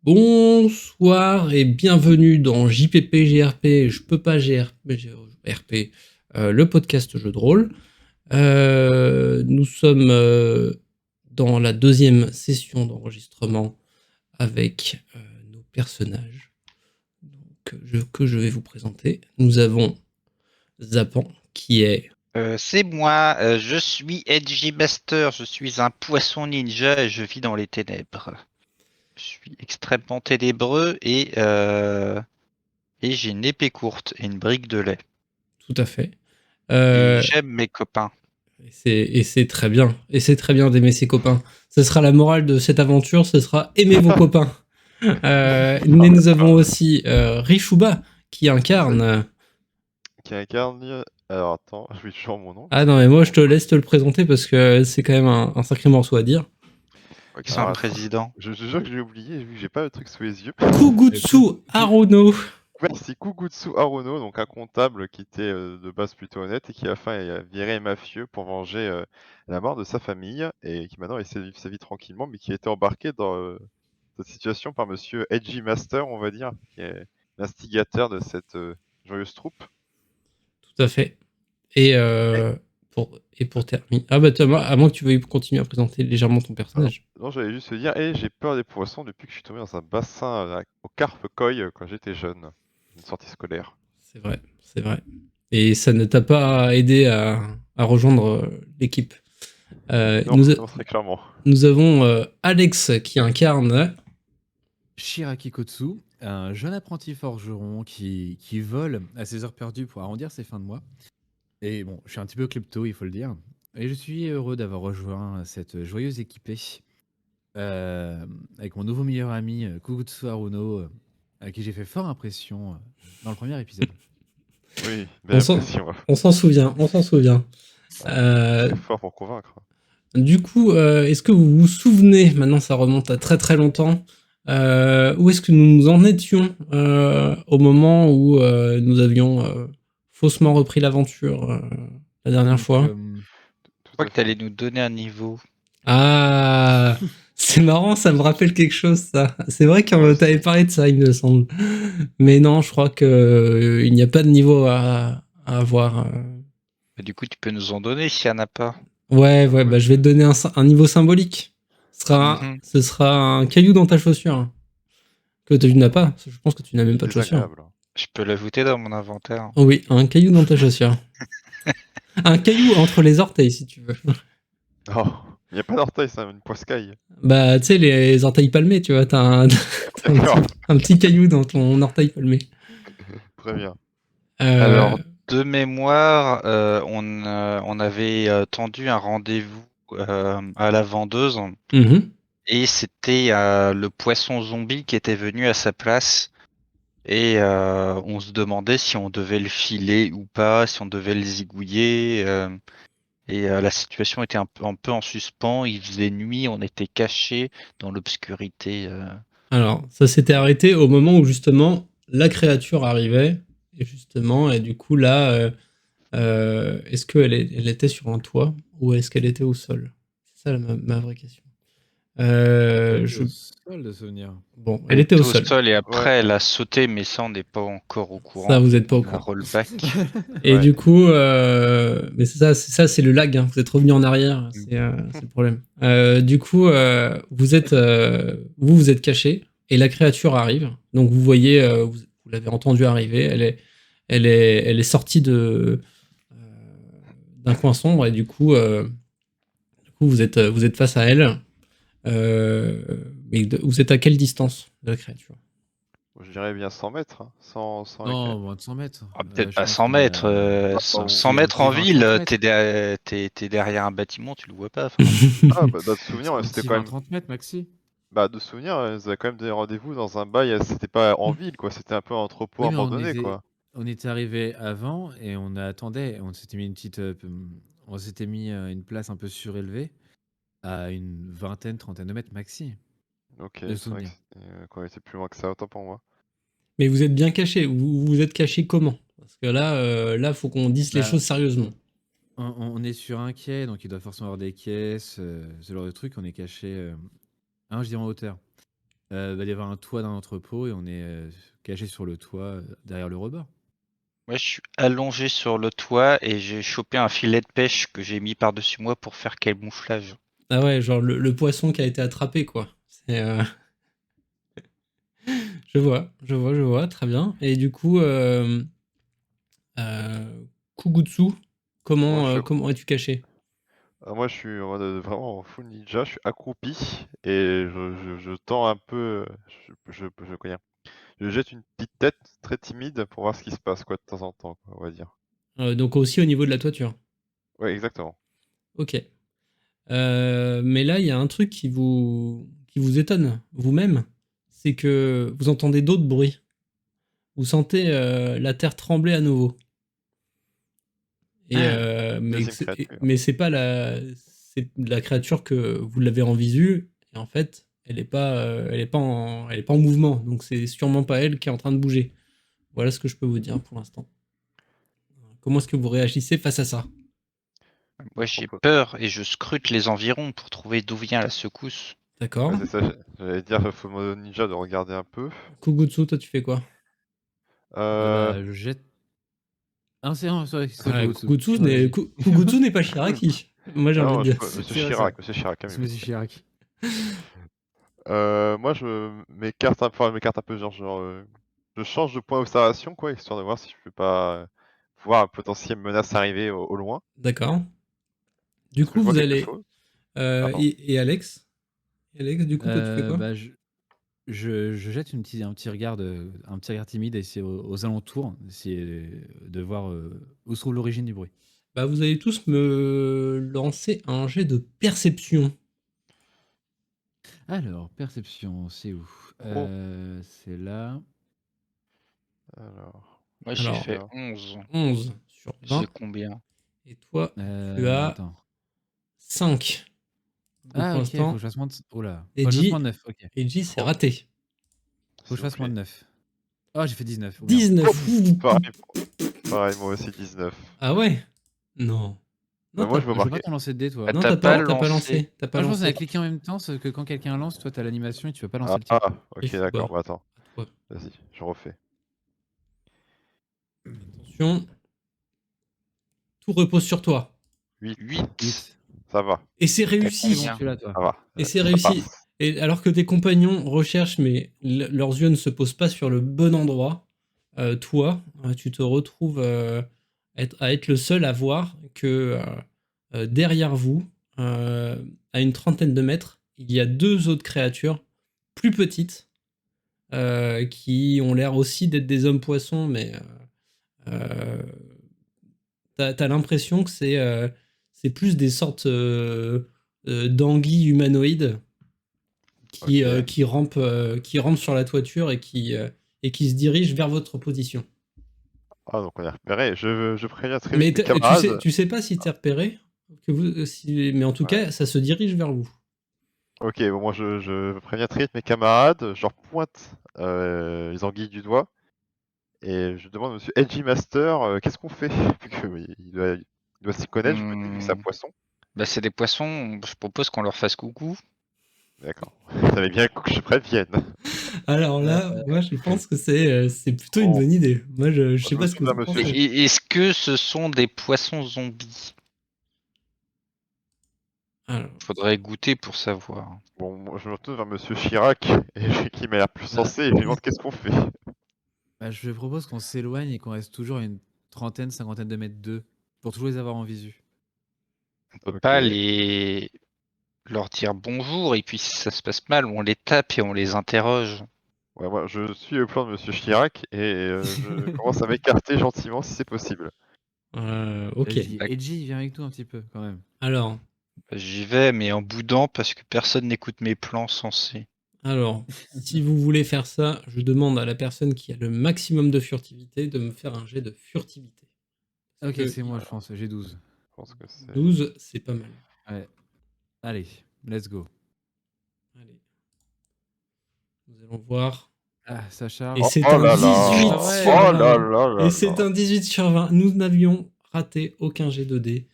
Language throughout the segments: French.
Bonsoir et bienvenue dans JPP GRP, je peux pas GRP, le podcast jeu de rôle. Nous sommes dans la deuxième session d'enregistrement avec nos personnages que je vais vous présenter. Nous avons Zapan qui est... C'est moi, je suis Edgy Master, je suis un poisson ninja et je vis dans les ténèbres. Je suis extrêmement ténébreux et j'ai une épée courte et une brique de lait. Tout à fait. Et j'aime mes copains. Et c'est très bien. Et c'est très bien d'aimer ses copains. Ce sera la morale de cette aventure, ce sera aimer vos copains. Mais nous avons aussi Rishuba qui incarne... Qui incarne... Alors attends, je vais toujours mon nom. Ah non mais moi je te laisse te le présenter parce que c'est quand même un sacré morceau à dire. Qui sont un président. Je jure que j'ai oublié, vu que j'ai pas le truc sous les yeux. Kugutsu Haruno. Merci, Kugutsu Haruno, donc un comptable qui était de base plutôt honnête et qui à la fin a viré un mafieux pour venger la mort de sa famille et qui maintenant essaie de vivre sa vie tranquillement, mais qui a été embarqué dans cette situation par monsieur Edgy Master, on va dire, qui est l'instigateur de cette joyeuse troupe. Tout à fait. Et pour terminer... Ah bah Thomas, à moins que tu veuilles continuer à présenter légèrement ton personnage. Non, j'allais juste te dire, j'ai peur des poissons depuis que je suis tombé dans un bassin au carpe koi quand j'étais jeune, une sortie scolaire. C'est vrai, c'est vrai. Et ça ne t'a pas aidé à rejoindre l'équipe. Non, très clairement. Nous avons Alex qui incarne... Shiraki Kotsu, un jeune apprenti forgeron qui vole à ses heures perdues pour arrondir ses fins de mois. Et bon, je suis un petit peu klepto, il faut le dire. Et je suis heureux d'avoir rejoint cette joyeuse équipée avec mon nouveau meilleur ami Kugutsu Haruno, à qui j'ai fait fort impression dans le premier épisode. Oui, on s'en souvient, on s'en souvient. C'est fort pour convaincre. Du coup, est-ce que vous vous souvenez, maintenant ça remonte à très très longtemps, où est-ce que nous en étions au moment où nous avions faussement repris l'aventure la dernière fois? Je crois que tu allais nous donner un niveau. Ah, c'est marrant, ça me rappelle quelque chose, ça. C'est vrai qu'on t'avait parlé de ça, il me semble. Mais non, je crois que il n'y a pas de niveau à avoir. Du coup, tu peux nous en donner s'il n'y en a pas. Ouais, bah je vais te donner un niveau symbolique. Ce sera un caillou dans ta chaussure. Que tu n'as pas, je pense que tu n'as même pas de chaussure. Je peux l'ajouter dans mon inventaire. Oh oui, un caillou dans ta chaussure. Un caillou entre les orteils, si tu veux. Oh, il n'y a pas d'orteil, c'est une poiscaille. Bah, tu sais, les orteils palmés, tu vois, t'as un petit caillou dans ton orteil palmé. Très bien. Alors, de mémoire, on avait tendu un rendez-vous à la vendeuse. Et c'était le poisson zombie qui était venu à sa place. Et on se demandait si on devait le filer ou pas, si on devait le zigouiller. Et la situation était un peu en suspens. Il faisait nuit, on était cachés dans l'obscurité. Alors, ça s'était arrêté au moment où justement la créature arrivait. Et justement, et du coup là, est-ce qu'elle elle était sur un toit ou est-ce qu'elle était au sol? C'est ça ma vraie question. Elle était au sol de souvenir. Bon, elle était au sol. Et après elle a sauté, mais ça on n'est pas encore au courant. Ça, vous n'êtes pas au courant. Rollback. Et du coup, mais c'est ça, c'est le lag. Hein. Vous êtes revenu en arrière, c'est le problème. Du coup, vous êtes caché et la créature arrive. Donc vous voyez, vous l'avez entendu arriver. Elle est sortie d'un coin sombre et du coup, vous êtes face à elle. Mais vous êtes à quelle distance de la créature? Je dirais bien 100 mètres. Hein. 100 non, moins de 100 mètres. Peut-être pas 100 mètres. 100 mètres en ville, t'es derrière un bâtiment, tu le vois pas. Ah, bah, de souvenir, c'était quand même... 30 mètres, maxi. Bah, de souvenir, ils avaient quand même des rendez-vous dans un bail, c'était pas en ville, quoi. C'était un peu un entrepôt abandonné, quoi. On était arrivé avant et on attendait. On s'était mis une place un peu surélevée à une vingtaine, trentaine de mètres maxi. Ok, c'est vrai qu'on était plus loin que ça, autant pour moi. Mais vous êtes bien caché. Vous êtes caché comment? Parce que là, faut qu'on dise les choses sérieusement. On est sur un quai, donc il doit forcément avoir des caisses, ce genre de truc. On est caché, je dirais en hauteur. Il va y avoir un toit d'un entrepôt et on est caché sur le toit derrière le rebord. Moi, je suis allongé sur le toit et j'ai chopé un filet de pêche que j'ai mis par-dessus moi pour faire camouflage. Ah ouais, genre le poisson qui a été attrapé, quoi. Je vois, très bien. Et du coup, Kugutsu, Moi, comment es-tu caché? moi, je suis en mode vraiment en full ninja, je suis accroupi et je tends un peu, comment dire, je jette une petite tête très timide pour voir ce qui se passe, quoi, de temps en temps, quoi, on va dire. Donc aussi au niveau de la toiture. Ouais, exactement. Ok. Mais là, il y a un truc qui vous étonne vous-même, c'est que vous entendez d'autres bruits. Vous sentez la terre trembler à nouveau. Deuxième créature. Mais c'est la créature que vous l'avez en visu. Et en fait, elle est pas en mouvement. Donc c'est sûrement pas elle qui est en train de bouger. Voilà ce que je peux vous dire pour l'instant. Comment est-ce que vous réagissez face à ça? Moi, j'ai peur et je scrute les environs pour trouver d'où vient la secousse. D'accord. Ouais, c'est ça, j'allais dire, faut mode ninja de regarder un peu. Kugutsu, toi, tu fais quoi? Je jette. Ah, c'est Kugutsu. Kugutsu n'est pas Shiraki. Moi, j'ai envie de Non, dire. Monsieur C'est vrai, Chirac, Monsieur Chirac, C'est Monsieur Chirac. moi, je m'écarte un peu, je change de point d'observation, quoi, histoire de voir si je peux pas voir un potentiel menace arriver au loin. D'accord. Du Est-ce que coup, je vois vous quelque allez. chose? Pardon. Et Alex? Alex, du coup, toi, tu fais quoi? Je jette un petit regard timide et c'est aux alentours, essayer de voir où se trouve l'origine du bruit. Bah, vous allez tous me lancer un jet de perception. Alors, perception, c'est où? Oh. C'est là. Alors, Moi, j'ai Alors, fait 11. 11 sur J'ai 20. combien? Et toi, tu as Attends. 5. Donc, Ah, pour ok, faut que l'instant, je fasse moins de. Oh là. Faut que je fasse Eiji, moins de 9. Ok. Eiji, c'est Oh. raté. Faut que s'il je vous fasse moins plaît. de 9. Ah, j'ai fait 19. Oh merde. 19. Pareil, moi aussi 19. Ah ouais? Non. Bah, Non, moi, t'as je veux Je veux pas marquer. ton lancer de dés, toi. Ah, non, t'as t'as pas pas lancé. lancé. T'as pas Ah, je pense qu'on lancé. a cliqué en même temps, sauf que quand quelqu'un lance, toi, t'as l'animation et tu vas pas lancer Ah, le tien. ok, d'accord, bah attends. À toi. Vas-y, je refais. Attention. Tout repose sur toi. 8. 8. Ça va, Et c'est T'as réussi. C'est bon, combien? tu l'as, toi. ça va. Et c'est Ça réussi. passe. Et alors que tes compagnons recherchent, mais leurs yeux ne se posent pas sur le bon endroit, toi, tu te retrouves à être le seul à voir que derrière vous, à une trentaine de mètres, il y a deux autres créatures plus petites qui ont l'air aussi d'être des hommes poissons, mais t'as l'impression que c'est plus des sortes d'anguilles humanoïdes Ok. qui rampent sur la toiture et qui se dirigent vers votre position. Ah, donc on est repéré. Je préviens très Mais vite mes camarades. tu sais pas si t'es repéré, mais en tout Ouais. cas, ça se dirige vers vous. Ok, bon, moi je préviens très vite mes camarades, je leur pointe les anguilles du doigt et je demande à Monsieur Edgy Master qu'est-ce qu'on fait? Vu que oui, il doit s'y connaître, je me dis vu que c'est un poisson. Bah, c'est des poissons. Je propose qu'on leur fasse coucou. D'accord. Vous savez bien que je prévienne. Alors là, moi, je pense que c'est plutôt une Bon, bonne idée. Moi, je sais je me pas ce que tourne vous vers en Monsieur. pensez. Est-ce que ce sont des poissons zombies? Alors, Faudrait goûter pour savoir. Bon, moi, je me retourne vers Monsieur Chirac et qui m'a l'air plus sensé et je lui demande qu'est-ce qu'on fait. Bah, je propose qu'on s'éloigne et qu'on reste toujours à une trentaine, cinquantaine de mètres d'eux pour toujours les avoir en visu. On peut Ok. pas leur dire bonjour et puis si ça se passe mal, on les tape et on les interroge. Ouais, moi je suis le plan de Monsieur Chirac et je commence à m'écarter gentiment si c'est possible. ok. Vas-y, Edgy, viens avec nous un petit peu quand même. Alors, J'y vais, mais en boudant parce que personne n'écoute mes plans sensés. si vous voulez faire ça, je demande à la personne qui a le maximum de furtivité de me faire un jet de furtivité. Ok, que- c'est moi, je pense. J'ai 12. Je pense que c'est. 12, c'est pas mal. Ouais. Allez, let's go. Allez. Nous allons voir. Ah, ça charge. Et c'est Oh un là 18 là. sur Oh 20. là là là Et c'est là. un 18 sur 20. Nous n'avions raté aucun jet de dés.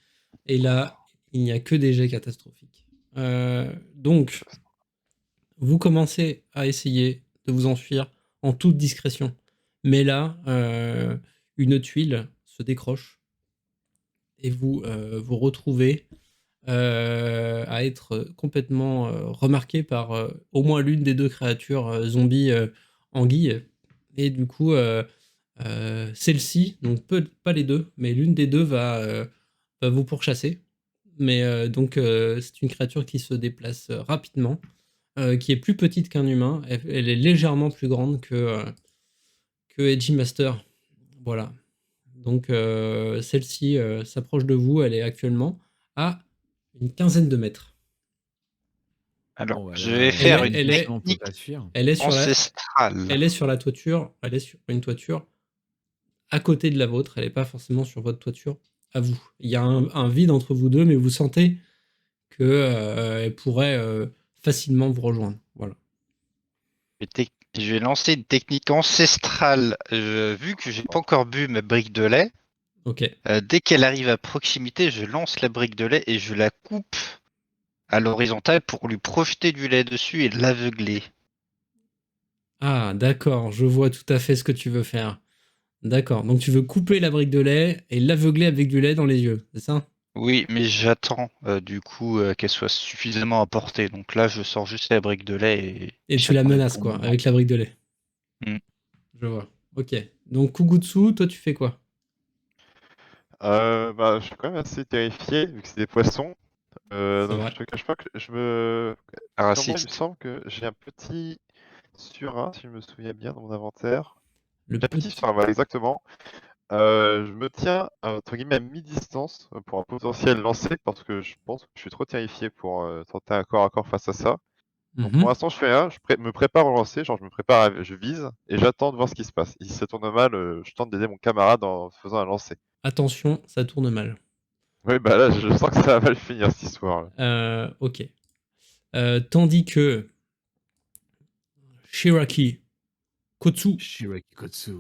Et là, il n'y a que des jets catastrophiques. Donc, vous commencez à essayer de vous enfuir en toute discrétion. Mais là, une tuile se décroche et vous vous retrouvez à être complètement remarqué par au moins l'une des deux créatures zombies anguilles. Et du coup, celle-ci, donc pas les deux, mais l'une des deux va vous pourchasser. Mais donc, c'est une créature qui se déplace rapidement, qui est plus petite qu'un humain. Elle est légèrement plus grande que Edgy Master. Voilà. Donc, celle-ci s'approche de vous. Elle est actuellement à une quinzaine de mètres. Alors, Bon, bah je là, vais faire une elle est- on peut technique pas fuir. Elle est sur ancestrale. elle est sur la toiture. Elle est sur une toiture à côté de la vôtre. Elle n'est pas forcément sur votre toiture à vous. Il y a un vide entre vous deux, mais vous sentez que elle pourrait facilement vous rejoindre. Voilà. Je vais lancer une technique ancestrale. Vu que j'ai pas encore bu ma brique de lait, Ok. dès qu'elle arrive à proximité, je lance la brique de lait et je la coupe à l'horizontale pour lui projeter du lait dessus et l'aveugler. Ah, d'accord. Je vois tout à fait ce que tu veux faire. D'accord. Donc tu veux couper la brique de lait et l'aveugler avec du lait dans les yeux, c'est ça? Oui, mais j'attends du coup qu'elle soit suffisamment à portée. Donc là, je sors juste la brique de lait et Et tu la j'attends le menaces, bon quoi, moment. avec la brique de lait. Mm. Je vois. Ok. Donc Kugutsu, toi tu fais quoi? Bah, je suis quand même assez terrifié, vu que c'est des poissons. C'est Donc vrai. je te cache pas que je me... Sur moi, il me Raciste. semble que j'ai un petit surin, si je me souviens bien, dans mon inventaire. Le J'ai un petit petit. surin, voilà, exactement. Je me tiens, entre guillemets, à mi-distance pour un potentiel lancer, parce que je pense que je suis trop terrifié pour tenter un corps à corps face à ça. Donc pour Mhm. l'instant, je fais rien, me prépare au lancer, genre je me prépare, je vise, et j'attends de voir ce qui se passe. Et si ça tourne mal, je tente d'aider mon camarade en faisant un lancer. Attention, ça tourne mal. Oui, bah là, je sens que ça va mal finir cette histoire-là. Ok. Tandis que Shiraki Kotsu, Shiraki Kotsu.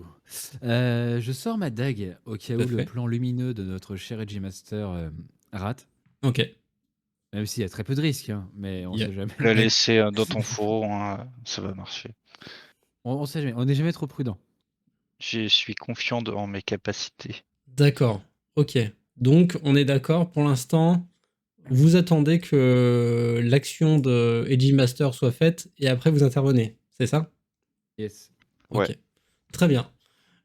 Je sors ma dague au cas tout à où le fait. plan lumineux de notre cher Edgy Master rate. Ok. Même s'il y a très peu de risques, hein, mais on Il y a- sait jamais. La laisser dans ton fourreau, hein, ça va marcher. On sait jamais. On n'est jamais trop prudent. Je suis confiant en mes capacités. D'accord. Ok. Donc on est d'accord pour l'instant. Vous attendez que l'action de Edgy Master soit faite et après vous intervenez. C'est ça? Yes. Ouais, Ok. Très bien.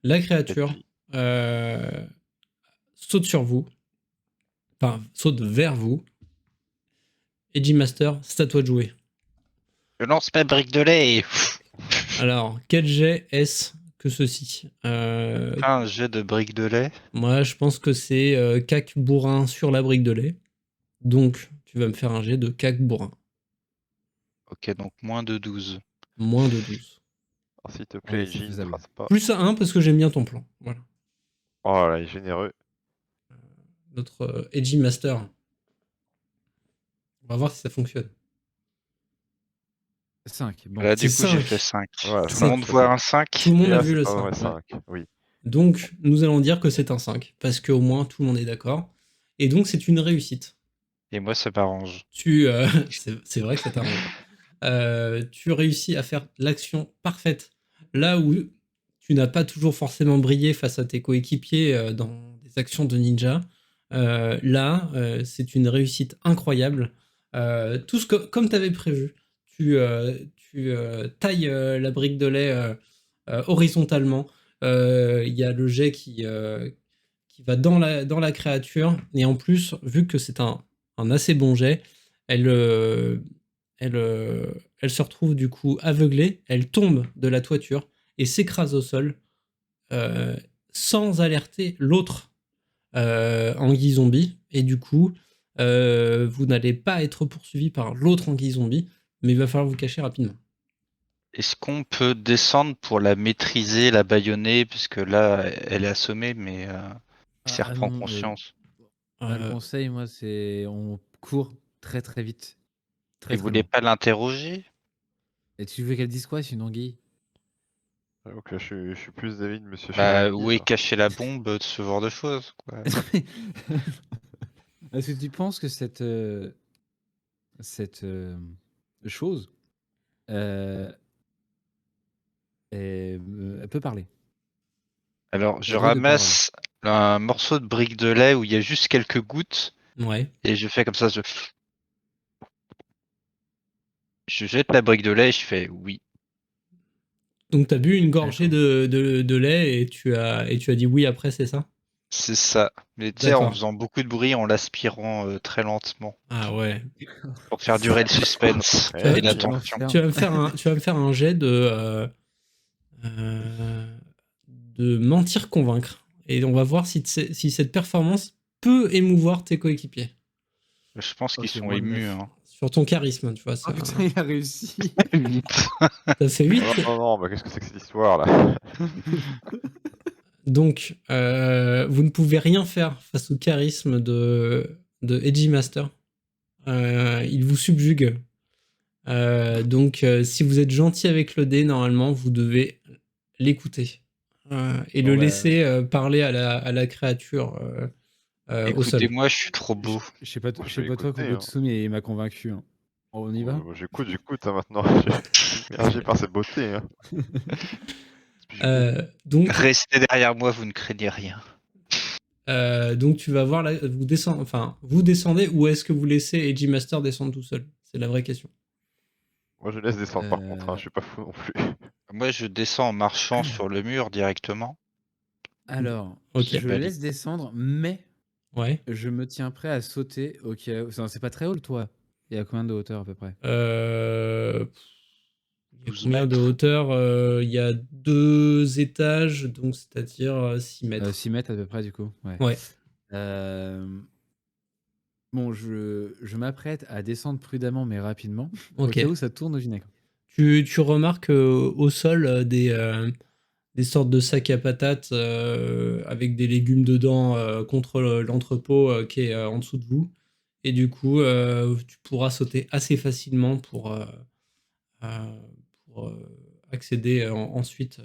La créature edgy. saute sur vous, enfin saute vers vous. Edgy Master, c'est à toi de jouer. Je lance ma brique de lait et Alors, quel jet est-ce que ceci? un jet de brique de lait. Moi, je pense que c'est cac bourrin sur la brique de lait. Donc, tu vas me faire un jet de cac bourrin. Ok, donc moins de 12. Moins de 12. Alors, s'il te plaît, Allez, c'est edgy, ne te faisable. rate pas. Plus à 1 parce que j'aime bien ton plan. Voilà. Oh là, il est généreux. Notre Edgy Master. On va voir si ça fonctionne. 5. Bon. Là, C'est du coup, j'ai 5. fait 5. Voilà, Tout le Ça- monde voit un 5. Tout le monde Et a là, vu le c'est un 5. vrai Ouais. 5, oui. Donc, nous allons dire que c'est un 5. Parce qu'au moins, tout le monde est d'accord. Et donc, c'est une réussite. Et moi, ça m'arrange. C'est vrai que ça t'arrange. Tu réussis à faire l'action parfaite là où tu n'as pas toujours forcément brillé face à tes coéquipiers dans des actions de ninja. C'est une réussite incroyable. Tout ce que, comme tu avais prévu, tu tailles la brique de lait horizontalement. Il y a le jet qui va dans la créature. Et en plus, vu que c'est un assez bon jet, elle, euh, elle se retrouve du coup aveuglée, elle tombe de la toiture et s'écrase au sol euh, sans alerter l'autre anguille zombie. Et du coup, vous n'allez pas être poursuivi par l'autre anguille zombie, mais il va falloir vous cacher rapidement. Est-ce qu'on peut descendre pour la maîtriser, la bâillonner, puisque là, elle est assommée, mais si elle Ah reprend non, conscience. le Euh, conseil, moi, c'est on court très très vite. Et Très vous très voulez loin. pas l'interroger? Et tu veux qu'elle dise quoi, c'est une anguille? Donc là, je suis plus d'avis de Monsieur Bah, Shiraki, où est là. cachée la bombe, ce genre de choses, quoi. Est-ce que tu penses que cette chose euh, elle peut parler. Alors, je Elle a le droit de parler. ramasse un morceau de brique de lait où il y a juste quelques gouttes Ouais. et je fais comme ça. Je jette la brique de lait et je fais oui. Donc, t'as bu une gorgée de lait et tu as dit oui après, c'est ça? C'est ça. Mais tu sais, en D'accord. faisant beaucoup de bruit, en l'aspirant très lentement Ah ouais. pour faire durer le suspense Ouais, et tu- la Quel tension. enfer. Tu vas me faire un jet de mentir convaincre. Et on va voir si cette performance peut émouvoir tes coéquipiers. Je pense qu'ils Ok, sont moins de émus. 9. Hein. Sur ton charisme, tu vois. Oh putain, il a réussi. T'as fait 8. Oh non, mais qu'est-ce que c'est que cette histoire là? Donc, vous ne pouvez rien faire face au charisme de Edgy Master. Il vous subjugue. Donc, si vous êtes gentil avec le dé, normalement, vous devez l'écouter et le laisser parler à la créature au sol. Écoutez-moi, je suis trop beau. Je sais pas, Je je sais vais pas toi, écouter, Kogotsu, mais il m'a convaincu. Hein. On y va? J'écoute hein, maintenant. Je suis submergé par cette beauté. Hein. Donc, Restez derrière moi, vous ne craignez rien. donc, tu vas voir, vous descendez ou est-ce que vous laissez Edgy Master descendre tout seul? C'est la vraie question. Moi, je laisse descendre par contre. Hein, je suis pas fou non plus. Moi, je descends en marchant sur le mur directement. Alors, Ok. je le laisse descendre, mais Ouais. je me tiens prêt à sauter au cas où. C'est pas très haut, toi. Il y a combien de hauteur à peu près? Il y a 12 combien de mètres. hauteur? Il y a 2 étages, donc c'est-à-dire 6 mètres. 6 mètres à peu près, du coup. Ouais. Ouais. Bon, je m'apprête à descendre prudemment mais rapidement, au Ok. cas où ça tourne au vinaigre. Tu remarques au sol des sortes de sacs à patates avec des légumes dedans contre l'entrepôt qui est en dessous de vous. Et du coup, tu pourras sauter assez facilement pour accéder ensuite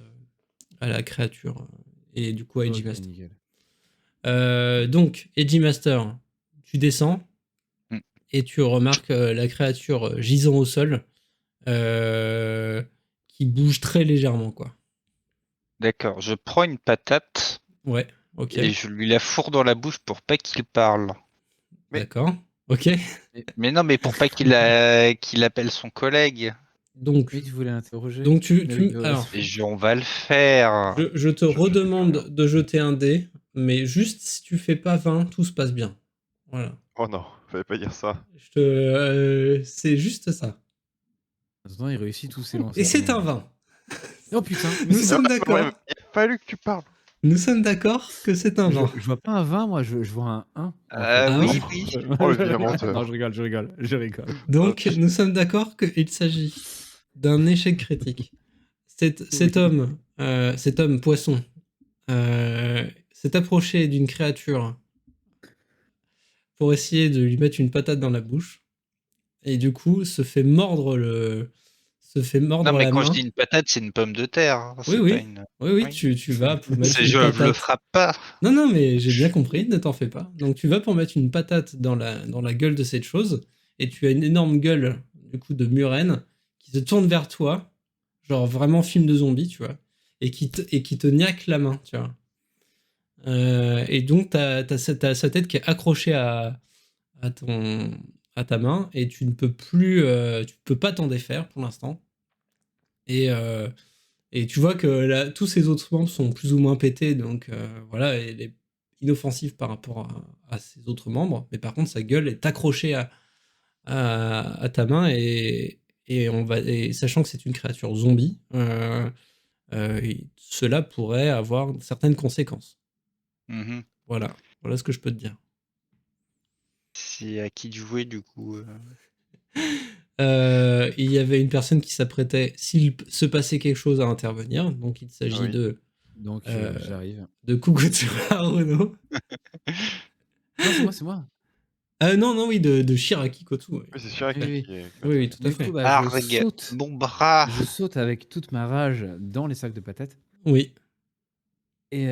à la créature et du coup à Edgy Ok, Master. nickel. Donc, Edgy Master, tu descends Mm. et tu remarques la créature gisant au sol qui bouge très légèrement, quoi. D'accord, je prends une patate Ouais, ok. et je lui la fourre dans la bouche pour pas qu'il parle. Mais- D'accord, ok. Mais non, mais pour pas qu'il appelle son collègue. Donc, Oui, tu voulais interroger? donc Mais oui, alors, On va le faire. je te Je fais redemande rien. de jeter un dé, mais juste si tu fais pas 20, tout se passe bien. Voilà. Oh non, fallait pas dire ça. C'est juste ça. Attends, il réussit tous ses lancers. Et c'est un 20. Oh putain, mais Nous c'est sommes Ouais, d'accord. il a fallu que tu parles. Nous sommes d'accord que c'est un 20. Je vois pas un 20, moi, je vois un 1. En fait. Ah Oui, ouais oui. Oh, le diamanteur. Non, je rigole. Donc, nous sommes d'accord qu'il s'agit d'un échec critique. Cet homme poisson, s'est approché d'une créature pour essayer de lui mettre une patate dans la bouche, et du coup se fait mordre Non, mais la quand main. je dis une patate, c'est une pomme de terre. Hein. Oui, C'est oui. pas une. Oui, tu vas pour mettre C'est une je le patate. frappe pas. Non, mais j'ai bien compris, ne t'en fais pas. Donc tu vas pour mettre une patate dans la gueule de cette chose, et tu as une énorme gueule, du coup, de murène, qui se tourne vers toi, genre vraiment film de zombie, tu vois, et qui te niaque la main, tu vois. Et donc t'as sa tête qui est accrochée à ta main, et tu ne peux plus, tu peux pas t'en défaire pour l'instant. Et tu vois que là, tous ses autres membres sont plus ou moins pétés, donc voilà, elle est inoffensive par rapport à ses autres membres, mais par contre sa gueule est accrochée à ta main, et sachant que c'est une créature zombie, cela pourrait avoir certaines conséquences. Mhm. Voilà ce que je peux te dire. C'est à qui de jouer du coup Il y avait une personne qui s'apprêtait, s'il se passait quelque chose, à intervenir, donc il s'agit Oui. Donc, j'arrive. de Kugotsu Haruno. Non, c'est moi. Non, oui, de Shiraki Kotu. Oui, Oui, c'est Shiraki Oui. qui oui, tout à Du fait. coup, bah, Arg, mon bras. je saute avec toute ma rage dans les sacs de patates Oui, et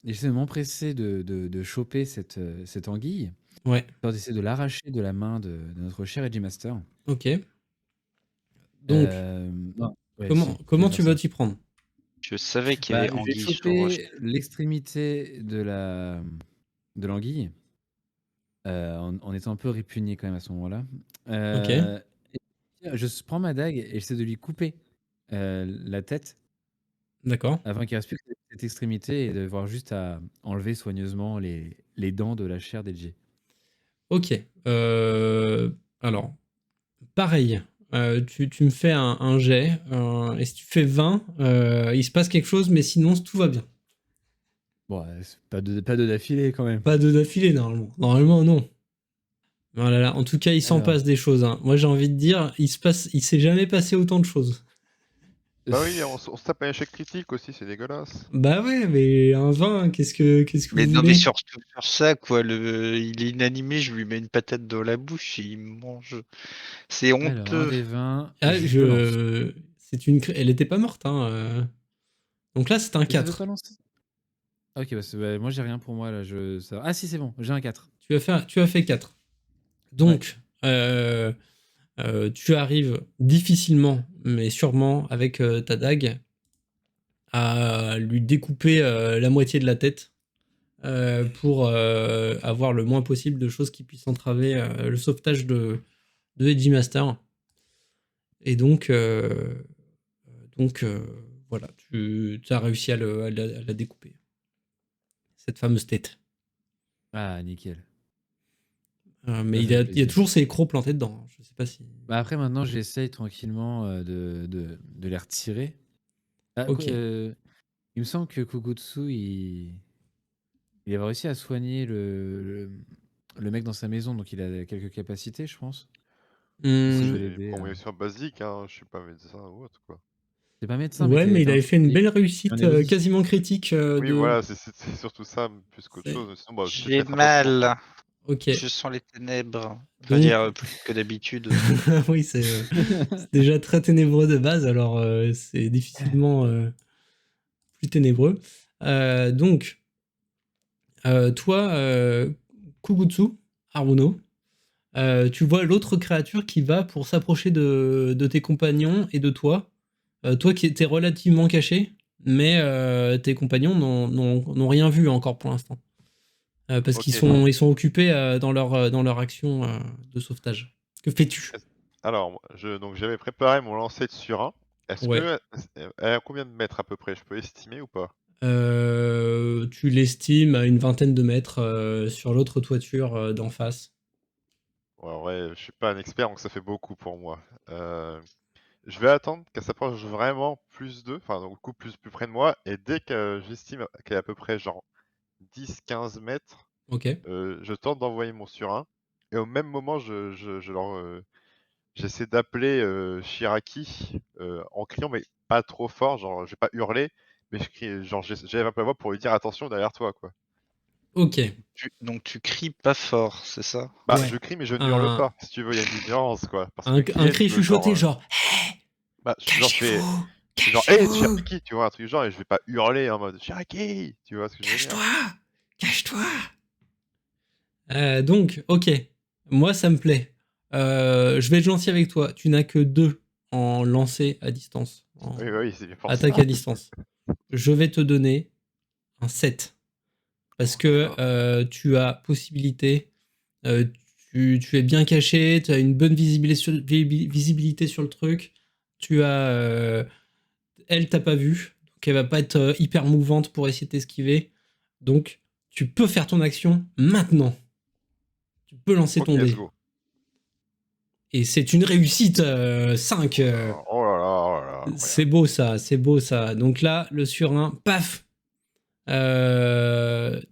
j'essaie de m'empresser de choper cette anguille, ouais, d'essayer de l'arracher de la main de notre cher Edgy Master. ok. Donc, Non, ouais, comment je vais tu faire vas ça. t'y prendre? Je savais qu'il y Bah, avait je vais anguille sous roche. choper l'extrémité de l'anguille, en étant un peu répugné quand même à ce moment-là. Ok, Et prends ma dague et j'essaie de lui couper, la tête d'accord. afin qu'il reste plus que cette extrémité et de voir juste à enlever soigneusement les dents de la chair d'Edgy. Ok. Alors, pareil. Tu me fais un jet. Et si tu fais 20, il se passe quelque chose, mais sinon, tout va bien. Bon, c'est pas de d'affilée quand même. Pas deux d'affilée, normalement. Normalement, non. Oh là là, en tout cas, il s'en Alors, passe des choses, hein. Moi, j'ai envie de dire, il s'est jamais passé autant de choses. Bah oui, on se tape un échec critique aussi, c'est dégueulasse. Bah ouais, mais un 20, qu'est-ce que Mais vous non, mais voulez? surtout sur ça, quoi. Il est inanimé, je lui mets une patate dans la bouche et il me mange. C'est alors un honteux. des 20, Ah, je lance. Elle était pas morte, hein. Donc là, c'est un Et ça veut pas 4. lancer? OK, bah, moi j'ai rien pour moi là, ah si, c'est bon, j'ai un 4. Tu as fait 4. Ouais. Donc, tu arrives difficilement, mais sûrement, avec ta dague, à lui découper la moitié de la tête pour avoir le moins possible de choses qui puissent entraver le sauvetage de Edgy Master. Et donc voilà, tu as réussi à la découper. Cette fameuse tête. Ah nickel, Mais ça il fait y a plaisir. toujours ses crocs plantés dedans, hein. Je sais pas si. Bah, après maintenant j'essaye tranquillement, de les retirer. Ah quoi, Ok. il me semble que Kugutsu il avait réussi à soigner le mec dans sa maison, donc il a quelques capacités, je pense. Ou si je vais Hum, C'est l'aider, pour mes soins basiques, hein, je suis pas médecin ou autre, quoi. tu pas médecin, mais ouais, mais il tu un avait fait une belle un réussite érudit. quasiment critique Oui, de. voilà, c'est surtout ça, plus qu'autre C'est- chose. Sinon, bah, peut-être J'ai mettre un pansement, quoi. mal. Ok. Je sens les ténèbres. Enfin, Donc, dire plus que d'habitude. oui, c'est déjà très ténébreux de base, alors c'est difficilement plus ténébreux. Donc, toi, Kugutsu, Haruno, tu vois l'autre créature qui va pour s'approcher de tes compagnons et de toi. Toi qui étais relativement caché, mais tes compagnons n'ont rien vu encore pour l'instant. Parce qu'ils Ok. sont occupés dans leur action de sauvetage. Que fais-tu? Alors, donc j'avais préparé mon lancer de surin. Est-ce Ouais. que, elle est à combien de mètres à peu près? Je peux estimer ou pas? Tu l'estimes à une vingtaine de mètres sur l'autre toiture d'en face. Ouais, en vrai, je suis pas un expert, donc ça fait beaucoup pour moi. Je vais attendre qu'elle s'approche vraiment plus d'eux, enfin, donc, du coup, plus près de moi, et dès que j'estime qu'elle est à peu près genre 10-15 mètres, Ok. je tente d'envoyer mon surin, et au même moment, j'essaie d'appeler Shiraki en criant, mais pas trop fort, genre je vais pas hurler, mais je crie, genre j'élève un peu la voix pour lui dire attention derrière toi, quoi. Ok. Donc tu cries pas fort, c'est ça? Bah, Ouais. je crie, mais je ne hurle Un, pas, si tu veux, il y a une différence, quoi. Parce que un crier, cri tu veux genre, chuchoté, genre bah, genre Cachez-vous! je fais genre, hé, Cachez-vous! Shiraki, tu vois, un truc du genre, et je vais pas hurler en mode Shiraki, tu vois ce que je veux dire? Cache-toi! Cache-toi! Donc, ok. Moi, ça me plaît. Je vais être gentil avec toi. Tu n'as que 2 en lancer à distance. En Oui, bah oui, c'est bien pour ça. attaque à distance. Je vais te donner un 7. Parce Oh là que là. tu as possibilité. euh, tu es bien caché. Tu as une bonne visibilité sur le truc. Tu as. Elle t'a pas vu. Donc elle va pas être hyper mouvante pour essayer de t'esquiver. Donc tu peux faire ton action maintenant. Tu peux lancer Ok, ton let's dé. go. Et c'est une réussite 5. Oh là là, oh là là, C'est incroyable. beau ça, c'est beau ça. Donc là, le surin, paf, dans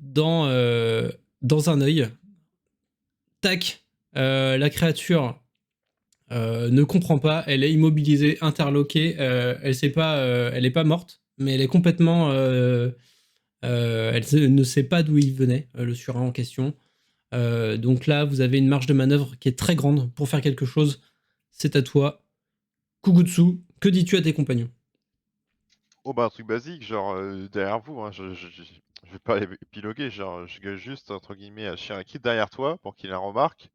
un œil. Tac, la créature ne comprend pas, elle est immobilisée, interloquée, elle sait pas, elle est pas morte, mais elle est complètement, elle ne sait pas d'où il venait, le surin en question. Donc là, vous avez une marge de manœuvre qui est très grande pour faire quelque chose. C'est à toi, Kugutsu. Que dis-tu à tes compagnons? Oh bah un truc basique, genre derrière vous, hein, je vais pas épiloguer, genre je gueule juste entre guillemets à Shiraki derrière toi pour qu'il la remarque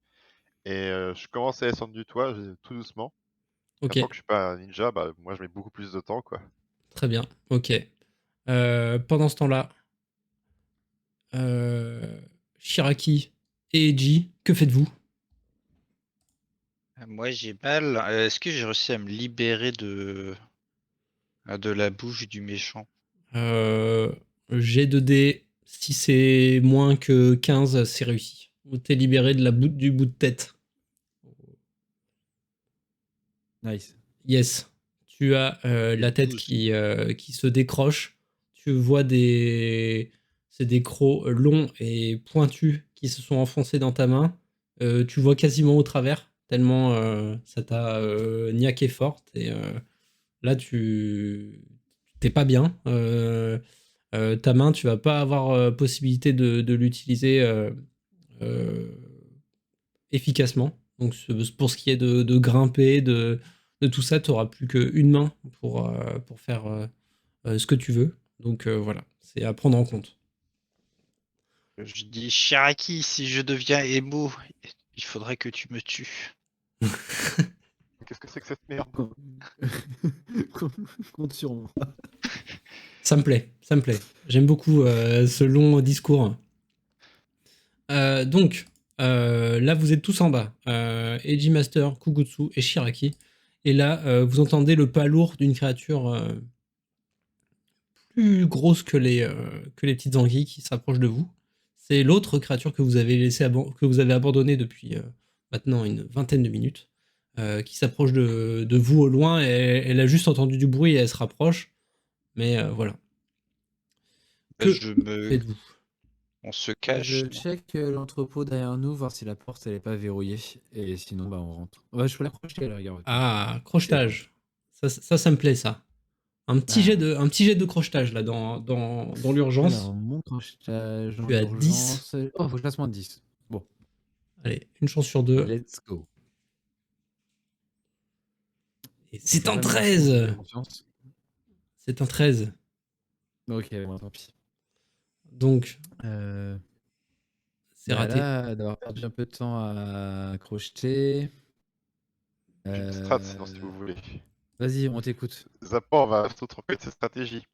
et je commence à descendre du toit tout doucement Ok, Tant que je suis pas un ninja, bah, moi je mets beaucoup plus de temps, quoi. très bien. Ok. Pendant ce temps-là, Shiraki et Eiji, que faites-vous? Moi, j'ai mal. Est-ce que j'ai réussi à me libérer de la bouche du méchant? Jet de dés, si c'est moins que 15, c'est réussi. Ou t'es libéré de du bout de tête. Nice. Yes. Tu as la tête 12. qui se décroche. Tu vois c'est des crocs longs et pointus qui se sont enfoncés dans ta main. Tu vois quasiment au travers, tellement ça t'a niaqué fort. Et là, tu t'es pas bien. Ta main, tu vas pas avoir possibilité de l'utiliser euh, efficacement. Donc pour ce qui est de grimper, de tout ça, tu n'auras plus qu'une main pour faire ce que tu veux. Donc voilà, c'est à prendre en compte. Je dis Shiraki, si je deviens émo, il faudrait que tu me tues. Qu'est-ce que c'est que cette merde? Compte sur moi. Ça me plaît, ça me plaît. J'aime beaucoup ce long discours. Donc, là, vous êtes tous en bas. Eiji Master, Kugutsu et Shiraki. Et là, vous entendez le pas lourd d'une créature plus grosse que les petites anguilles qui s'approchent de vous. C'est l'autre créature que vous avez que vous avez abandonnée depuis maintenant une vingtaine de minutes, qui s'approche de vous au loin. Et elle a juste entendu du bruit et elle se rapproche. Mais voilà. Que faites-vous? On se cache. Je check l'entrepôt derrière nous, voir si la porte elle est pas verrouillée. Et sinon, bah on rentre. Ouais, je peux la projeter là, regarde. Ah, crochetage. Ça me plaît, ça. Un petit jet de crochetage là dans l'urgence. Alors, mon crochetage Tu as 10. Oh, faut que je fasse moins de 10. Bon. Allez, une chance sur deux. Let's go. Et c'est un 13. C'est un 13. Ok, bon, tant pis. Donc, c'est raté. Là, d'avoir perdu un peu de temps à crocheter. J'ai une strat, sinon, si vous voulez. Vas-y, on t'écoute. Zappan va se tromper de ses stratégies.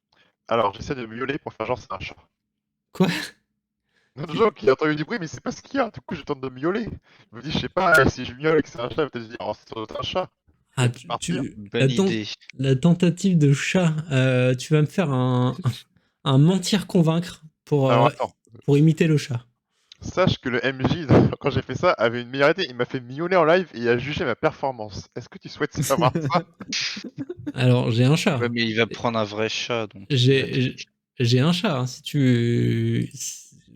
Alors, j'essaie de miauler pour faire genre c'est un chat. Quoi? Notre gens qui a entendu du bruit, mais c'est pas ce qu'il y a. Du coup, je tente de miauler. Je me dis, je sais pas, si je miaule et que c'est un chat, il va peut-être se dire, oh, c'est un chat. Ah, la tentative de chat. Tu vas me faire un mentir convaincre pour imiter le chat. Sache que le MJ, quand j'ai fait ça, avait une meilleure idée. Il m'a fait miauler en live et il a jugé ma performance. Est-ce que tu souhaites savoir ça? Alors, j'ai un chat. Ouais, mais il va prendre un vrai chat. Donc j'ai un chat. Hein, si tu.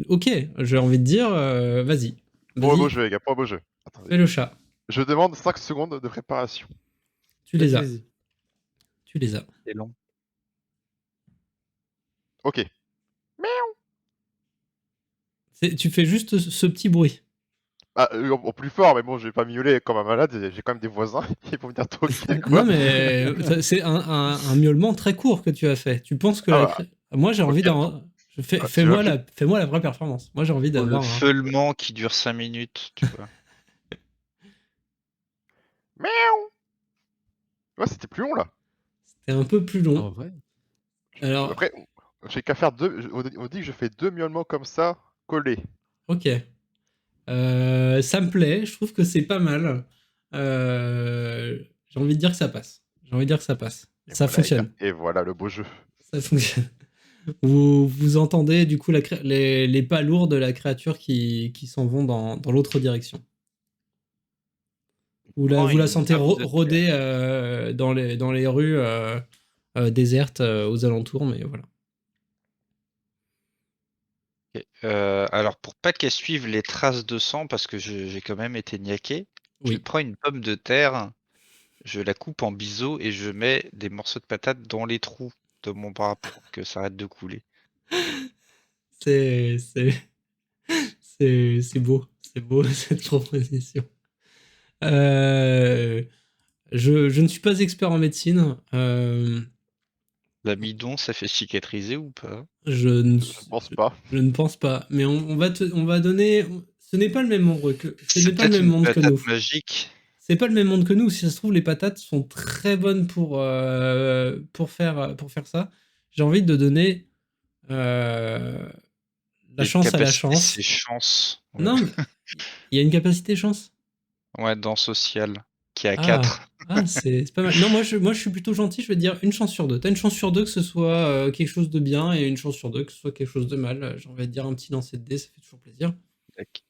Ok, j'ai envie de dire, vas-y. Pour un beau jeu, les gars, pour un beau jeu. Attendez. Fais le chat. Je demande 5 secondes de préparation. Tu les as. Vas-y. Tu les as. c'est long. Ok. Tu fais juste ce petit bruit. Ah, au plus fort, mais bon, je vais pas miauler comme un malade. J'ai quand même des voisins qui vont venir toquer, quoi. Non, mais c'est un miaulement très court que tu as fait. Tu penses que. Moi, j'ai envie d'en. Fais-moi la vraie performance. Moi, j'ai envie d'avoir. Le feulement qui dure 5 minutes, tu vois. Miaou. Ouais, c'était plus long là. C'était un peu plus long. En vrai. Alors. Après, j'ai qu'à faire deux. On dit que je fais 2 miaulements comme ça, collés. Ok. Ça me plaît. Je trouve que c'est pas mal. J'ai envie de dire que ça passe. Et Ça voilà, fonctionne. Et voilà le beau jeu. Ça fonctionne. Vous entendez du coup les pas lourds de la créature qui s'en vont dans l'autre direction. Vous la sentez rôder dans les rues désertes aux alentours, mais voilà. Alors pour pas qu'elle suive les traces de sang, parce que j'ai quand même été niaqué, je prends une pomme de terre, je la coupe en biseaux et je mets des morceaux de patate dans les trous de mon bras pour que ça arrête de couler. C'est beau. C'est beau cette proposition. Je ne suis pas expert en médecine. L'amidon, ça fait cicatriser ou pas? Je ne pense pas. Je ne pense pas. Mais on va donner. Ce n'est pas le même monde que nous. Magique. c'est pas le même monde que nous. Si ça se trouve, les patates sont très bonnes pour faire ça. J'ai envie de donner la Et chance à la capacité, chance. c'est chance. Ouais. Non, mais il y a une capacité chance. Ouais, dans social, qui est à Ah, 4. c'est pas mal. Non, moi je suis plutôt gentil, je vais te dire une chance sur deux. T'as une chance sur deux que ce soit quelque chose de bien et une chance sur deux que ce soit quelque chose de mal. J'ai envie de dire un petit lancer de dés, ça fait toujours plaisir.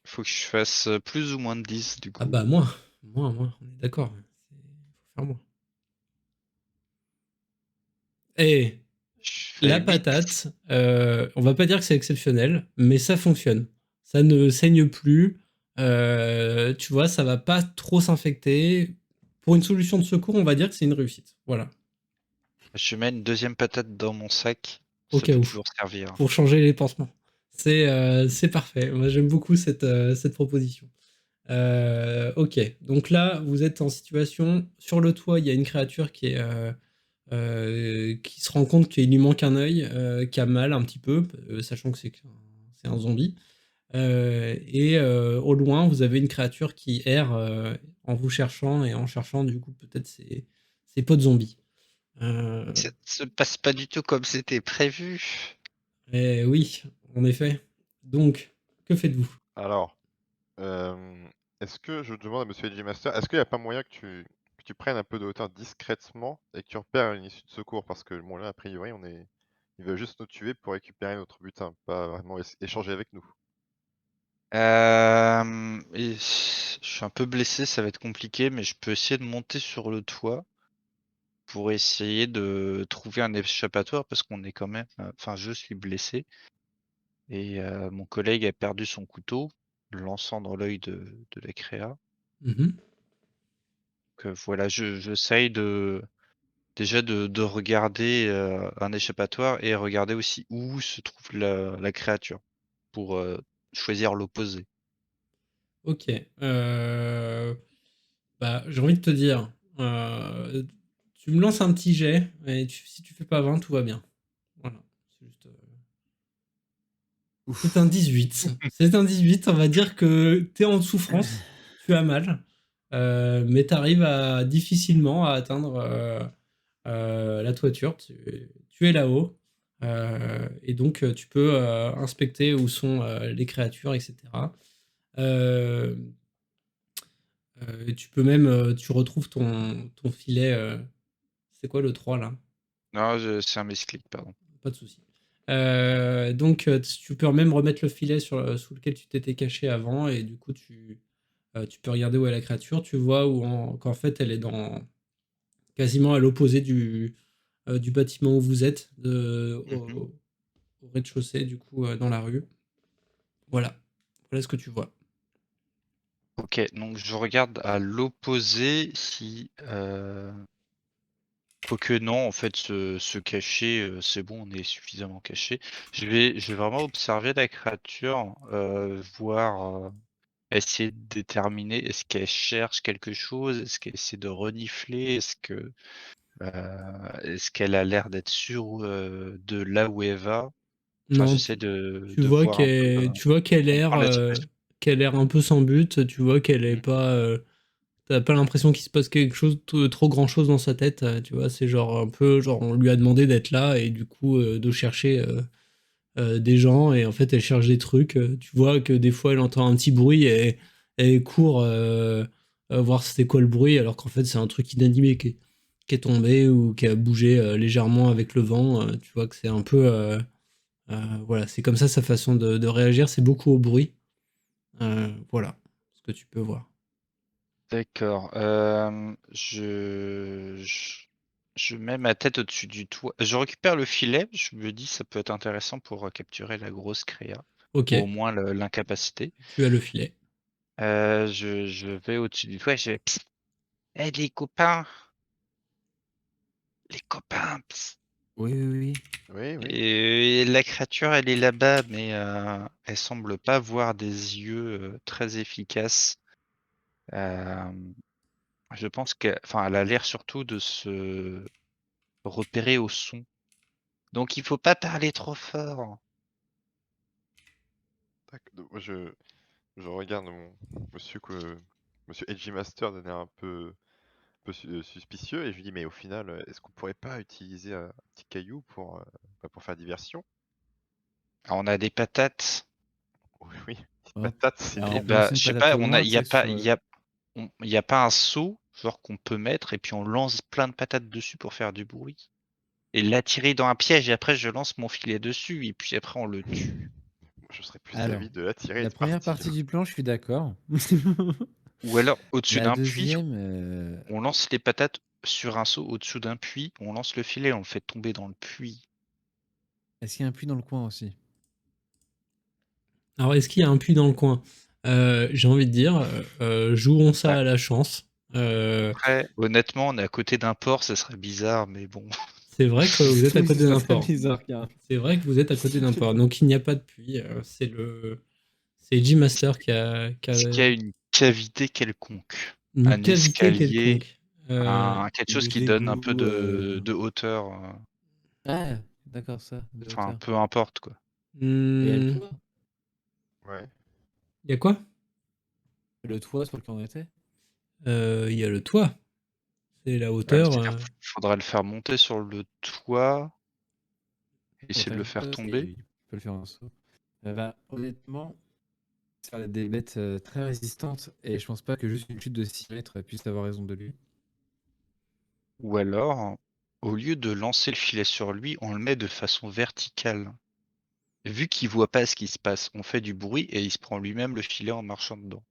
Faut que je fasse plus ou moins de 10 du Ah coup. bah moins, on est d'accord. Faut faire moins. Et Je fais la 8. patate, on va pas dire que c'est exceptionnel, mais ça fonctionne. Ça ne saigne plus. Tu vois, ça va pas trop s'infecter. Pour une solution de secours, on va dire que c'est une réussite. Voilà. Je mets une deuxième patate dans mon sac. Au Ça cas peut où. toujours servir. Pour changer les pansements. C'est parfait. Moi, j'aime beaucoup cette proposition. Ok. Donc là, vous êtes en situation. Sur le toit, il y a une créature qui se rend compte qu'il lui manque un œil, qui a mal un petit peu, sachant que c'est un zombie. Et au loin, vous avez une créature qui erre en vous cherchant et en cherchant du coup peut-être ses potes zombies. Ça se passe pas du tout comme c'était prévu. Et oui, en effet. Donc, que faites-vous? Alors, est-ce que je demande à Monsieur Edgy Master, est-ce qu'il n'y a pas moyen que tu prennes un peu de hauteur discrètement et que tu repères une issue de secours? Parce que bon là, a priori, il veut juste nous tuer pour récupérer notre butin, pas vraiment échanger avec nous. Et je suis un peu blessé, ça va être compliqué, mais je peux essayer de monter sur le toit pour essayer de trouver un échappatoire parce qu'on est quand même. Enfin, je suis blessé et mon collègue a perdu son couteau, le lançant dans l'œil de la créa. Mhm. Donc voilà, j'essaye déjà de regarder un échappatoire et regarder aussi où se trouve la créature pour choisir l'opposé. Ok. Bah, j'ai envie de te dire, tu me lances un petit jet, et si tu fais pas 20, tout va bien. Voilà. C'est juste, c'est un 18. C'est un 18, on va dire que t'es en souffrance, tu as mal, mais t'arrives difficilement à atteindre la toiture. Tu es là-haut, et donc tu peux inspecter où sont les créatures, etc. Euh, tu peux même, tu retrouves ton filet. C'est quoi le 3 là? Non, c'est un misclick, pardon. Pas de souci. Donc, tu peux même remettre le filet sous lequel tu t'étais caché avant, et du coup, tu peux regarder où est la créature. Tu vois qu'en fait, elle est quasiment à l'opposé du bâtiment où vous êtes, au rez-de-chaussée, du coup, dans la rue. Voilà. Voilà ce que tu vois. Ok, donc je regarde à l'opposé si. Quoique non, en fait, se cacher, c'est bon, on est suffisamment caché. Je vais vraiment observer la créature, voir, essayer de déterminer est-ce qu'elle cherche quelque chose, est-ce qu'elle essaie de renifler, est-ce qu'elle a l'air d'être sûre de là où elle va. Enfin, Non, j'essaie de, tu de vois voir un peu, comprendre la situation. qu'elle erre un peu sans but. Tu vois qu'elle est Mm. pas. T'as pas l'impression qu'il se passe quelque chose, trop grand chose dans sa tête, tu vois. C'est genre un peu, genre on lui a demandé d'être là et du coup de chercher des gens, et en fait elle cherche des trucs. Tu vois que des fois elle entend un petit bruit et elle court voir c'était quoi le bruit, alors qu'en fait c'est un truc inanimé qui est tombé ou qui a bougé légèrement avec le vent. Tu vois que c'est un peu, voilà, c'est comme ça sa façon de réagir, c'est beaucoup au bruit. Voilà ce que tu peux voir. D'accord. Je mets ma tête au-dessus du toit. Je récupère le filet. Je me dis ça peut être intéressant pour capturer la grosse créa. Ok, Ou au moins l'incapacité. tu as le filet. Je vais au-dessus du toit et je vais. Psst, hey, les copains! Les copains! Psst. Oui, oui, oui. Oui, oui. Et la créature, elle est là-bas, mais elle semble pas avoir des yeux très efficaces. Euh, je pense enfin, elle a l'air surtout de se repérer au son. Donc il faut pas parler trop fort. Donc, moi, je regarde monsieur, Monsieur Edgy Master devenait un peu suspicieux et je lui dis mais au final, est-ce qu'on pourrait pas utiliser un petit caillou pour faire diversion? Alors, on a des patates. Oui, Hop. patate, c'est Alors, Et bien. on lance bah, une je sais patate pas, au loin, il tu y a sais, pas, sur. il y a pas un seau, genre qu'on peut mettre et puis on lance plein de patates dessus pour faire du bruit. Et l'attirer dans un piège et après je lance mon filet dessus et puis après on le tue. Je serais plus Alors, d'avis de l'attirer et la de première partir. partie du plan, je suis d'accord. Ou alors au-dessus La d'un puits, deuxième, on lance les patates sur un seau au-dessous d'un puits, on lance le filet, on le fait tomber dans le puits. est-ce qu'il y a un puits dans le coin aussi? Alors, est-ce qu'il y a un puits dans le coin? J'ai envie de dire, jouons ça Ouais. à la chance. Après, honnêtement, on est à côté d'un port, ça serait bizarre, mais bon. C'est vrai que vous êtes à Oui, côté ce d'un serait très port. bizarre, carrément. C'est vrai que vous êtes à côté d'un port. Donc, il n'y a pas de puits. C'est G-Master qui a Est-ce qu'il y a une cavité quelconque? une Un cavité escalier, quelconque. Euh, quelque chose qui Des donne un peu égouts. de hauteur, Ah, d'accord, ça, de enfin hauteur. peu importe quoi. Et il y a le hmm, toit. Ouais. y a quoi? Le toit sur lequel on était. Il y a le toit. C'est la Ouais, mais hauteur. c'est-à-dire faudra le faire monter sur le toit, Bon, essayer de le t'inquiète faire pas, tomber. il peut le faire en saut. Bah, honnêtement, c'est des bêtes très résistantes et je pense pas que juste une chute de 6 mètres puisse avoir raison de lui. Ou alors, au lieu de lancer le filet sur lui, on le met de façon verticale. Vu qu'il voit pas ce qui se passe, on fait du bruit et il se prend lui-même le filet en marchant dedans.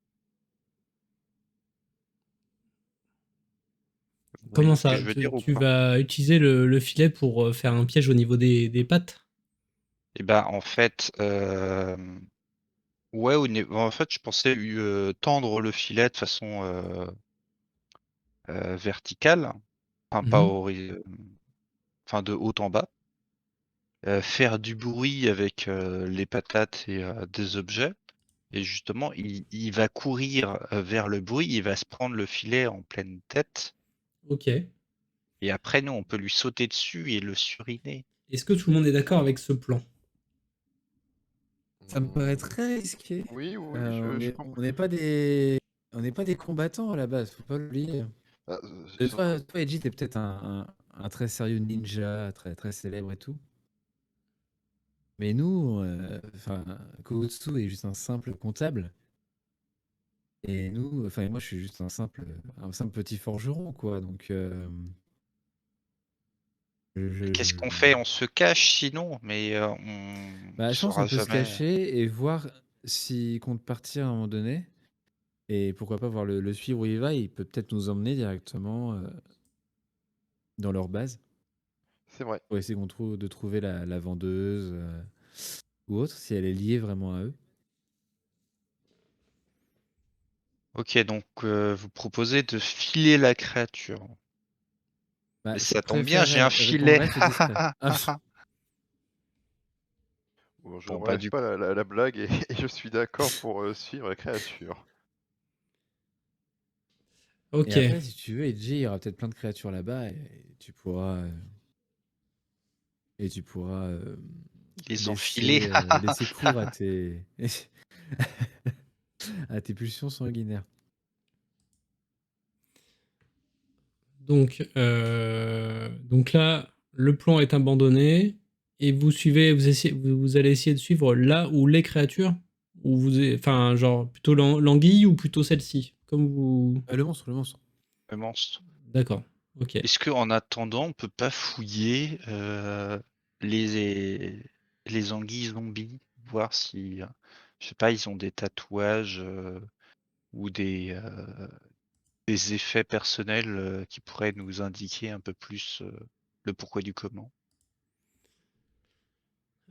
Vous Comment voyez ce que ça? je veux dire ou Tu pas? vas utiliser le filet pour faire un piège au niveau des pattes? Et ben en fait, ouais, en fait, je pensais tendre le filet de façon verticale, enfin pas Mhm. enfin de haut en bas, faire du bruit avec les patates et des objets. Et justement, il va courir vers le bruit, il va se prendre le filet en pleine tête. Ok. Et après, nous, on peut lui sauter dessus et le suriner. Est-ce que tout le monde est d'accord avec ce plan? Ça me paraît très risqué. Oui, oui, On je n'est comprends. on n'est pas des combattants à la base, faut pas l'oublier. Ah, Toi, Edgy, t'es peut-être un très sérieux ninja, très, très célèbre et tout. Mais nous, enfin, Koutsu est juste un simple comptable. Et nous, enfin, moi, je suis juste un simple petit forgeron, quoi. Donc, Qu'est-ce qu'on fait? On se cache sinon, mais on bah, je pense qu'on saura peut se jamais. cacher et voir s'il compte partir à un moment donné. Et pourquoi pas voir le suivre où il va. Il peut peut-être nous emmener directement dans leur base c'est vrai. pour essayer de trouver la vendeuse ou autre, si elle est liée vraiment à eux. Ok, donc vous proposez de filer la créature. Bah, Mais je ça tombe bien, j'ai un répondrai, filet. reste discret. Ah, Bon, je ne Bon, bah relève du pas la blague et, et je suis d'accord pour suivre la créature. et Ok. après, si tu veux, Edgy, il y aura peut-être plein de créatures là-bas et tu pourras ils ont filé. laisser cours à tes à tes pulsions sanguinaires. Donc là, le plan est abandonné et vous allez essayer de suivre là où les créatures, enfin genre plutôt l'anguille ou plutôt celle-ci, comme vous. Le monstre, le monstre. Le monstre. D'accord. Ok. Est-ce qu'en attendant, on peut pas fouiller les, les anguilles zombies, voir si, je sais pas, ils ont des tatouages ou des effets personnels qui pourraient nous indiquer un peu plus le pourquoi du comment.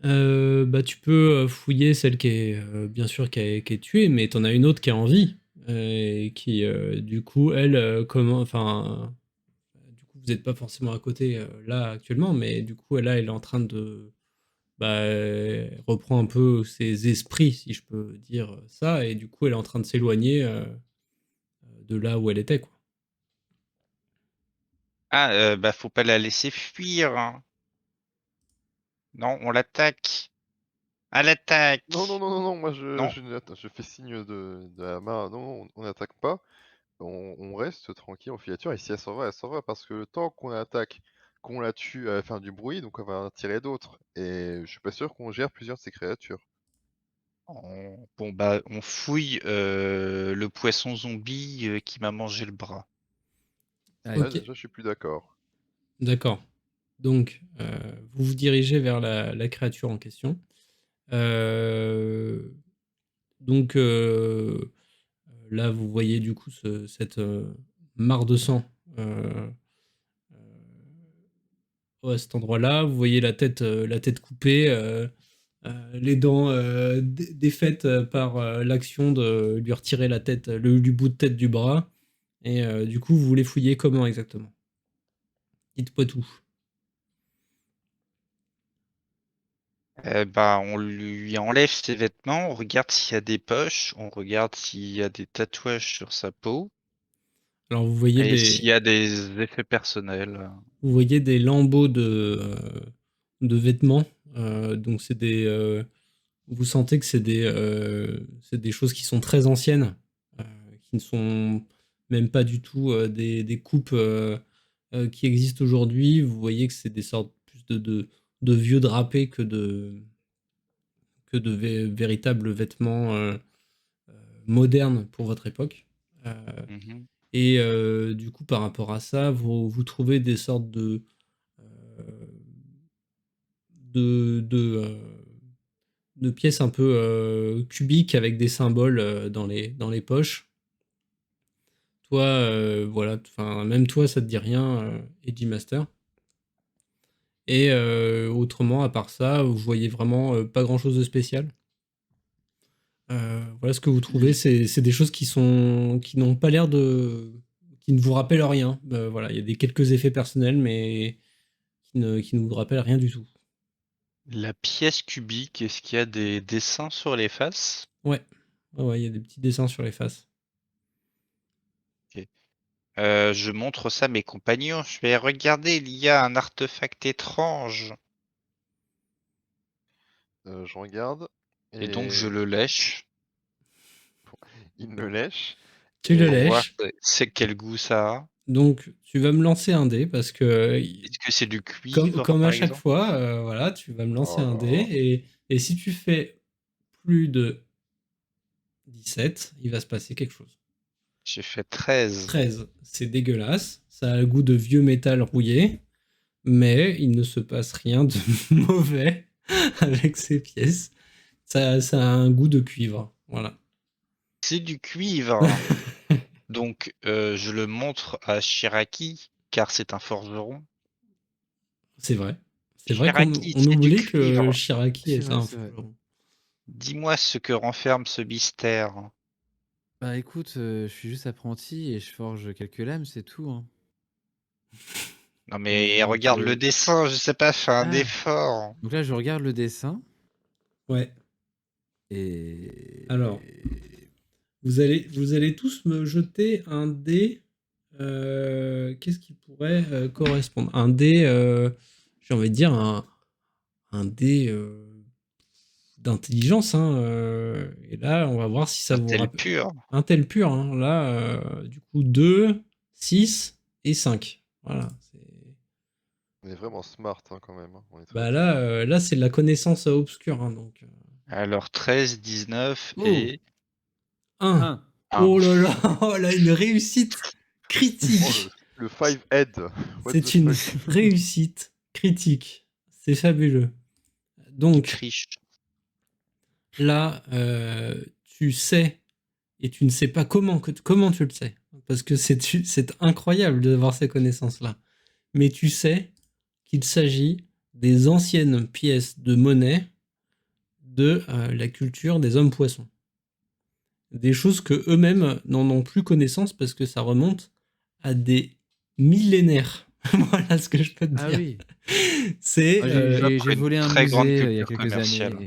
Bah tu peux fouiller celle qui est bien sûr qui est tuée, mais t'en as une autre qui est en vie et qui du coup elle comment, enfin du coup vous n'êtes pas forcément à côté là actuellement, mais du coup elle est en train de bah, elle reprend un peu ses esprits, si je peux dire ça, et du coup, elle est en train de s'éloigner de là où elle était, quoi. Ah, bah faut pas la laisser fuir, hein. Non, on l'attaque. À l'attaque. Non, non, non, non, non, moi Non. je fais signe de la main. Non, on n'attaque pas. on reste tranquille en filature, et si elle s'en va, parce que le temps qu'on attaque, qu'on la tue, elle va faire du bruit, donc on va en tirer d'autres. Et je suis pas sûr qu'on gère plusieurs de ces créatures. Bon, bah, on fouille le poisson zombie qui m'a mangé le bras. Allez. Là, Ok, déjà, je suis plus d'accord. d'accord. Donc, vous vous dirigez vers la créature en question. Donc, là, vous voyez du coup cette mare de sang à cet endroit-là. Vous voyez la tête coupée, les dents défaites par l'action de lui retirer la tête, du bout de tête du bras. Et du coup, vous voulez fouiller comment exactement? Dites-moi tout. Bah, on lui enlève ses vêtements, on regarde s'il y a des poches, on regarde s'il y a des tatouages sur sa peau Alors, vous voyez et s'il y des, a des effets personnels. vous voyez des lambeaux de vêtements. Donc, vous sentez que c'est des choses qui sont très anciennes, qui ne sont même pas du tout des coupes qui existent aujourd'hui. Vous voyez que c'est des sortes plus de vieux drapés que de véritables vêtements modernes pour votre époque. Euh, Mhm. et du coup, par rapport à ça, vous trouvez des sortes euh, de, de, euh, de pièces un peu cubiques avec des symboles dans les poches. Toi, voilà, enfin, même toi, ça te dit rien, Edgy Master. Et autrement, à part ça, vous voyez vraiment pas grand-chose de spécial. Voilà ce que vous trouvez, c'est des choses qui n'ont pas l'air qui ne vous rappellent rien. Voilà, il y a quelques effets personnels, mais qui ne vous rappellent rien du tout. La pièce cubique, est-ce qu'il y a des dessins sur les faces? Ouais, ouais, il y a des petits dessins sur les faces. Ok. Je montre ça à mes compagnons. Je vais regarder, il y a un artefact étrange. Je regarde, Et donc je et le lèche il me lèche. Tu le pour voir Et lèches, c'est quel goût ça a. donc tu vas me lancer un dé parce que Est-ce que c'est du cuivre, comme à par chaque exemple? fois, voilà, tu vas me lancer oh un là dé là. et si tu fais plus de 17, il va se passer quelque chose. J'ai fait 13. 13, c'est dégueulasse, ça a le goût de vieux métal rouillé, mais il ne se passe rien de mauvais avec ces pièces. Ça a un goût de cuivre, voilà. C'est du cuivre. Donc je le montre à Shiraki, car c'est un forgeron. C'est vrai. C'est vrai Shiraki, on c'est du oublie que cuivre. Shiraki C'est est vrai, un c'est vrai. forgeron. Dis-moi ce que renferme ce mystère. Bah écoute, je suis juste apprenti et je forge quelques lames, c'est tout, hein. Non Et mais donc, regarde le dessin, je sais pas, fais un ah! effort. Donc là, je regarde le dessin Ouais. Alors, et vous allez tous me jeter un dé. Qu'est-ce qui pourrait correspondre? Un dé, j'ai envie de dire un dé d'intelligence. Hein, et là, on va voir si ça Un vous tel rappelle. pur. Un tel pur. Hein, là, du coup, 2, 6 et 5. Voilà. On est vraiment smart, hein, quand même, hein. On est très Bah très là, fort. là c'est de la connaissance obscure. Hein, donc, Alors 13, 19 oh! et 1. 1. 1. Oh là là, oh là, une réussite Oh, critique. le 5 head. What the C'est une fuck? réussite critique. C'est fabuleux. Il Donc triche. là, tu sais, et tu ne sais pas comment tu le sais, parce que c'est incroyable d'avoir ces connaissances-là. Mais tu sais qu'il s'agit des anciennes pièces de monnaie de la culture des hommes poissons. Des choses que eux-mêmes n'en ont plus connaissance parce que ça remonte à des millénaires. Voilà ce que je peux te Ah dire. oui. C'est Ah, j'ai Une volé un très grande musée, il y a culture quelques années commerciale.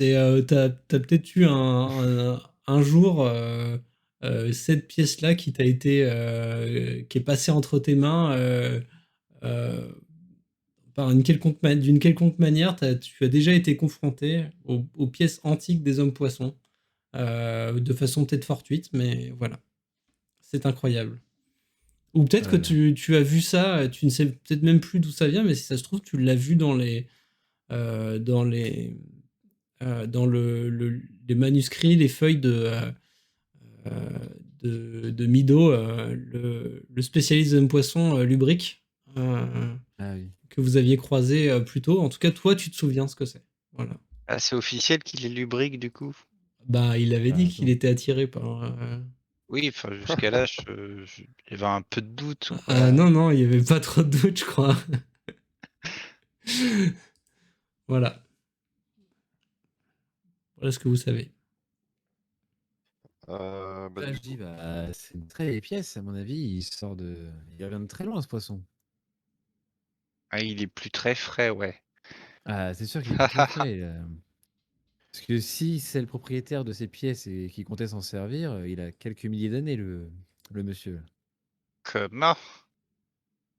et t'as peut-être eu un jour cette pièce-là qui t'a été qui est passée entre tes mains euh, par d'une quelconque manière. Tu as déjà été confronté aux pièces antiques des hommes poissons de façon peut-être fortuite, mais voilà. C'est incroyable. Ou peut-être que tu as vu ça, tu ne sais peut-être même plus d'où ça vient, mais si ça se trouve, tu l'as vu dans les les manuscrits, les feuilles de Mido, le spécialiste de poisson lubrique, que vous aviez croisé plus tôt. En tout cas, toi, tu te souviens ce que c'est. Voilà. Ah, c'est officiel qu'il est lubrique du coup. Bah, il avait dit qu'il était attiré par. Oui, enfin jusqu'à là, il y avait un peu de doute, quoi. Non, il y avait pas trop de doute, je crois. Voilà. Voilà ce que vous savez. Je dis, c'est une très vieille pièce, à mon avis. Il revient de très loin, ce poisson. Ah, il est plus très frais, ouais. Ah, c'est sûr qu'il est plus très frais. Parce que si c'est le propriétaire de ces pièces et qui comptait s'en servir, il a quelques milliers d'années, le monsieur. Comment?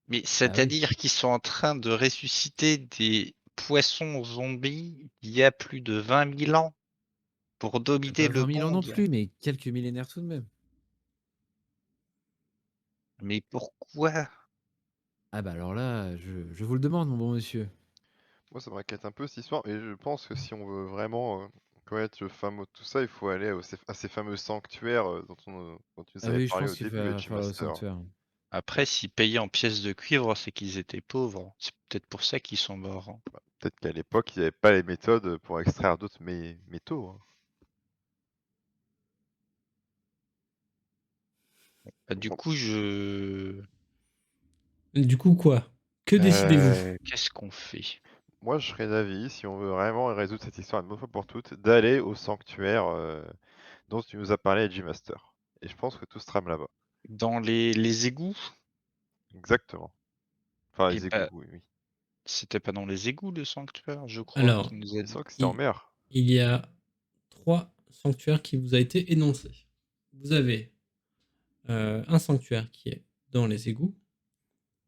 Mais Ah oui. c'est-à-dire qu'ils sont en train de ressusciter des poissons zombies il y a plus de 20 000 ans pour dominer Pas le 20 000 ans non monde. plus, mais quelques millénaires tout de même. Mais pourquoi? Ah bah alors là, je vous le demande, mon bon monsieur. Moi, ça m'inquiète un peu cette histoire, et je pense que si on veut vraiment connaître le fameux tout ça, il faut aller à ces fameux sanctuaires dont tu nous Ah avais oui, je parlé pense au qu'il début, va Edgy falloir le Master. sanctuaire. Après, s'ils payaient en pièces de cuivre, c'est qu'ils étaient pauvres. C'est peut-être pour ça qu'ils sont morts. Hein. Peut-être qu'à l'époque, ils n'avaient pas les méthodes pour extraire d'autres métaux. Hein. Bah, du Bon. coup, Du coup, quoi? Que décidez-vous? Qu'est-ce qu'on fait? Moi, je serais d'avis, si on veut vraiment résoudre cette histoire une bonne fois pour toutes, d'aller au sanctuaire dont tu nous as parlé, Edgy Master. Et je pense que tout se trame là-bas. Dans les égouts? Exactement. Enfin, Et les égouts, bah, oui. c'était pas dans les égouts le sanctuaire, je crois, Alors, qu'il nous a Il me dit. semble que c'était en mer. il y a 3 sanctuaires qui vous a été énoncé. Vous avez un sanctuaire qui est dans les égouts.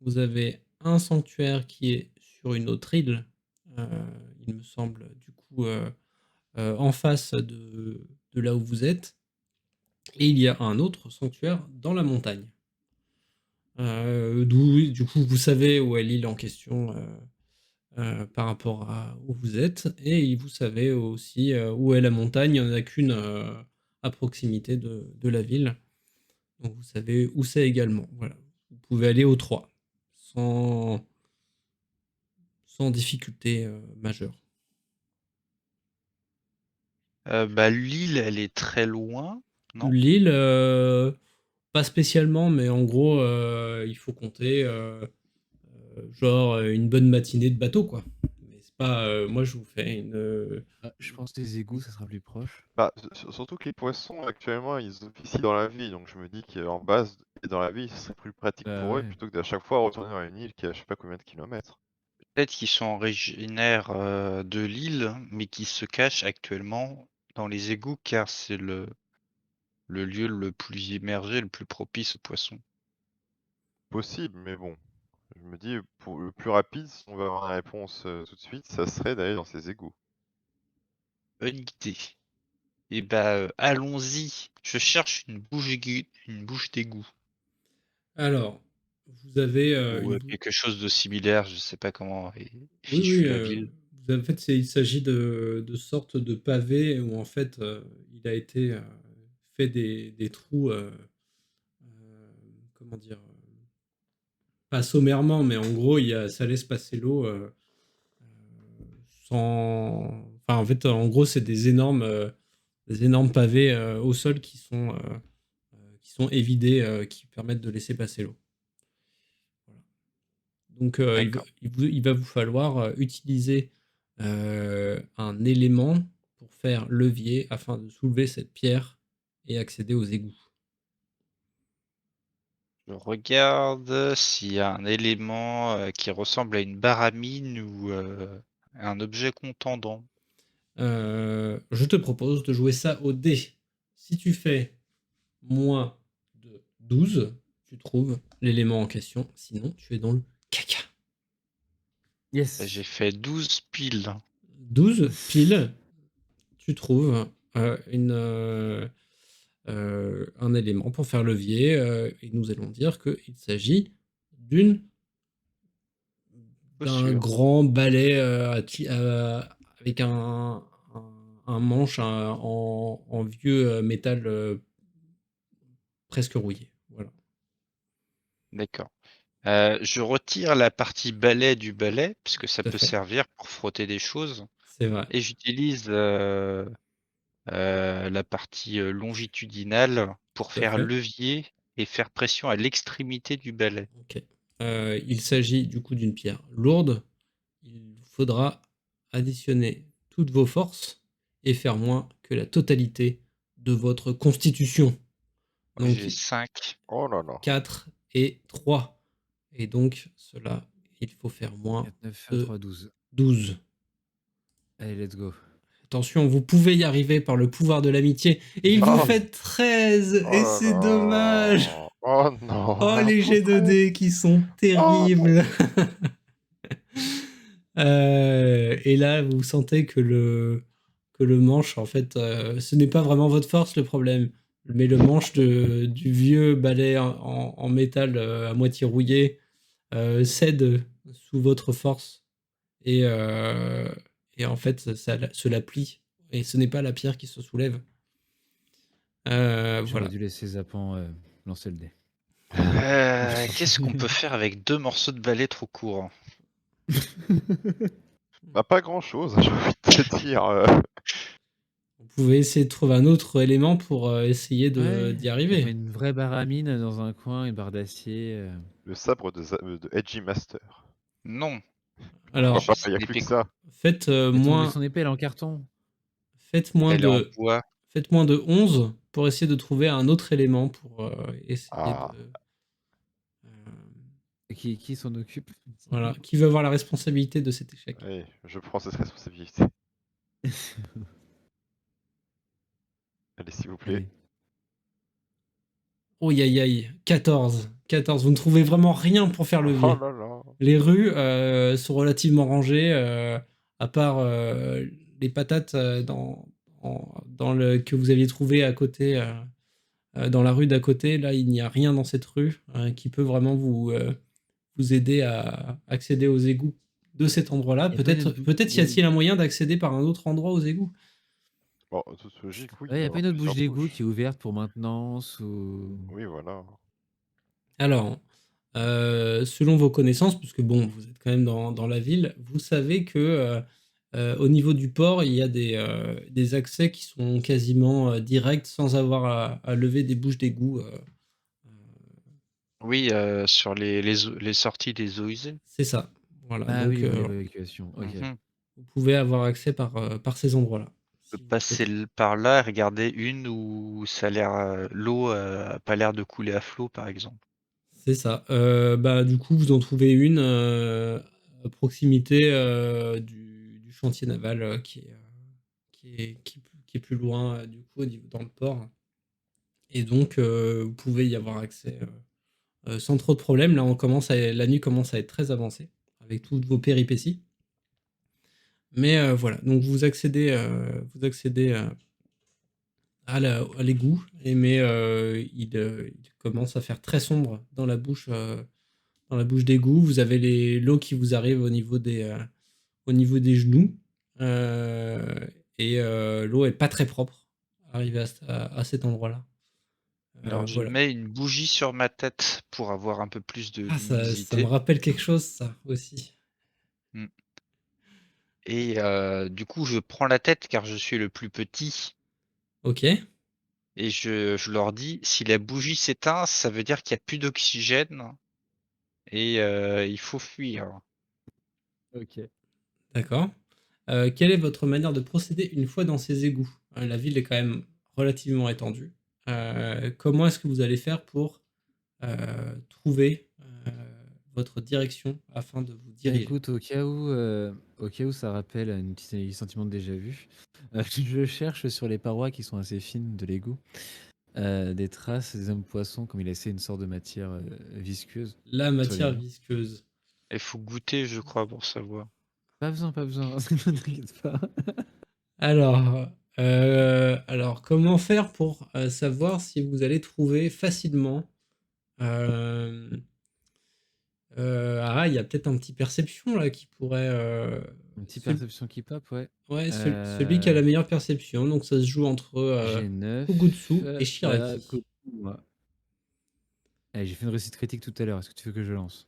Vous avez un sanctuaire qui est sur une autre île, il me semble, du coup, en face de là où vous êtes. Et il y a un autre sanctuaire dans la montagne. D'où, du coup, vous savez où est l'île en question par rapport à où vous êtes. Et vous savez aussi où est la montagne. Il n'y en a qu'une à proximité de la ville. Donc vous savez où c'est également. Voilà. Vous pouvez aller aux 3 sans difficulté majeure. Bah, l'île, elle est très loin, non? L'île, pas spécialement, mais en gros, il faut compter genre une bonne matinée de bateau, quoi. Mais c'est pas. Moi, je vous fais une. Je pense que les égouts, ça sera plus proche. Bah, surtout que les poissons, actuellement, ils officient dans la vie, donc je me dis qu'en base et dans la vie, ce serait plus pratique pour eux, Ouais. plutôt que d'à chaque fois retourner dans une île qui a je sais pas combien de kilomètres. Peut-être qu'ils sont originaires de l'île, mais qui se cachent actuellement dans les égouts, car c'est le lieu le plus immergé, le plus propice aux poissons. Possible, mais bon, je me dis, pour le plus rapide, si on veut avoir une réponse tout de suite, ça serait d'aller dans ces égouts. Bonne idée. Et bah, allons-y. Je cherche une bouche d'égout. Alors, vous avez Ou quelque chose de similaire, je sais pas comment est Oui, fichue la ville. en fait, il s'agit de sortes de pavés où en fait, il a été fait des trous, comment dire, pas sommairement, mais en gros, ça laisse passer l'eau sans. Enfin, en fait, en gros, c'est des énormes pavés au sol qui sont évidés, qui permettent de laisser passer l'eau. Voilà. Donc, il va vous falloir utiliser un élément pour faire levier afin de soulever cette pierre et accéder aux égouts. Je regarde s'il y a un élément qui ressemble à une baramine ou un objet contendant. Je te propose de jouer ça au dé. Si tu fais moins de 12, tu trouves l'élément en question. Sinon, tu es dans le caca. Yes. J'ai fait 12 piles. 12 piles, tu trouves un élément pour faire levier, et nous allons dire qu'il s'agit d'un Chaussure. grand balai avec un manche en vieux métal presque rouillé. Voilà. D'accord. Je retire la partie balai du balai, puisque ça Tout à peut fait. servir pour frotter des choses. C'est vrai. Et j'utilise la partie longitudinale pour Tout à faire fait. levier et faire pression à l'extrémité du balai. Ok. Il s'agit du coup d'une pierre lourde. Il faudra additionner toutes vos forces et faire moins que la totalité de votre constitution. Donc J'ai 5. Oh là là. 4 et 3. Et donc cela, il faut faire moins 4, 9, de 3, 12. 12. Allez, let's go. Attention, vous pouvez y arriver par le pouvoir de l'amitié. Et il vous Oh, fait 13. oh Et là c'est dommage. là. Oh non, Oh, à les tout jets de près. dés qui sont Oh non. terribles. Et là, vous sentez que le manche, en fait, ce n'est pas vraiment votre force le problème, mais le manche du vieux balai en métal à moitié rouillé cède sous votre force et en fait, ça se la plie. Et ce n'est pas la pierre qui se soulève. J'aurais Voilà. dû laisser Zapan lancer le dé. Qu'est-ce qu'on peut faire avec 2 morceaux de balai trop courts? Bah, pas grand-chose, j'ai envie de te dire. Vous pouvez essayer de trouver un autre élément pour essayer Ouais, d'y on arriver. met une vraie barre à mine dans un coin, une barre d'acier. Le sabre de Edgy Master. Non, Alors, Pourquoi pas, c'est il n'y a une plus que épée ça. faites Mais moins son épée, elle est en carton. faites moins elle est en de bois. Faites moins de 11 pour essayer de trouver un autre élément pour essayer Ah, Qui s'en occupe? voilà. Qui veut avoir la responsabilité de cet échec? allez, je prends cette responsabilité. Allez, s'il vous plaît. Allez. Oh aïe aïe, 14. 14. Vous ne trouvez vraiment rien pour faire Oh levier. là là. Les rues sont relativement rangées, à part les patates que vous aviez trouvé à côté, dans la rue d'à côté. Là, il n'y a rien dans cette rue qui peut vraiment vous aider à accéder aux égouts de cet endroit-là. Y a pas une autre Peut-être y a-t-il un moyen d'accéder par un autre endroit aux égouts. Bon, en toute logique, oui, Ouais, il y doit y a pas avoir une autre plusieurs bouche d'égout bouches. qui est ouverte pour maintenance ou... Oui, voilà. Alors, selon vos connaissances, puisque bon, vous êtes quand même dans la ville, vous savez que au niveau du port, il y a des accès qui sont quasiment directs sans avoir à lever des bouches d'égout. Oui, sur les sorties des eaux usées. C'est ça. Voilà. Ah Donc, oui, l'évacuation. Ok. Mmh. vous pouvez avoir accès par ces endroits-là. Je Si peux vous passer souhaitez. par là et regarder une où ça a l'air, l'eau a pas l'air de couler à flot, par exemple. C'est ça. Bah, du coup, vous en trouvez une à proximité du chantier naval qui est plus loin, du coup, dans le port. Et donc, vous pouvez y avoir accès sans trop de problèmes. Là, la nuit commence à être très avancée avec toutes vos péripéties. Mais voilà, donc vous accédez à l'égout, mais il commence à faire très sombre dans la bouche d'égout. Vous avez l'eau qui vous arrive au niveau des genoux. Et l'eau est pas très propre arrivée à cet endroit-là. Alors je Voilà. mets une bougie sur ma tête pour avoir un peu plus de Ah, ça me luminosité. rappelle quelque chose, ça aussi. Mmh. Et du coup, je prends la tête car je suis le plus petit Ok. et je leur dis: «Si la bougie s'éteint, ça veut dire qu'il y a plus d'oxygène et il faut fuir». Ok. D'accord. Quelle est votre manière de procéder une fois dans ces égouts? La ville est quand même relativement étendue. Comment est-ce que vous allez faire pour trouver votre direction afin de vous Bah, diriger? écoute, au cas où ça rappelle un petit sentiment de déjà vu, je cherche sur les parois qui sont assez fines de l'égout des traces des hommes poissons, comme il a essayé une sorte de matière visqueuse La sur les matière murs. visqueuse. Il faut goûter, je crois, pour savoir. Pas besoin, ne t'inquiète pas. Alors, alors, comment faire pour savoir si vous allez trouver facilement il y a peut-être un petit perception là qui pourrait. Une petite perception qui pop, ouais. Ouais, celui qui a la meilleure perception. Donc ça se joue entre J'ai 9. Kugutsu et Shiraki. J'ai fait une réussite critique tout à l'heure. Est-ce que tu veux que je lance?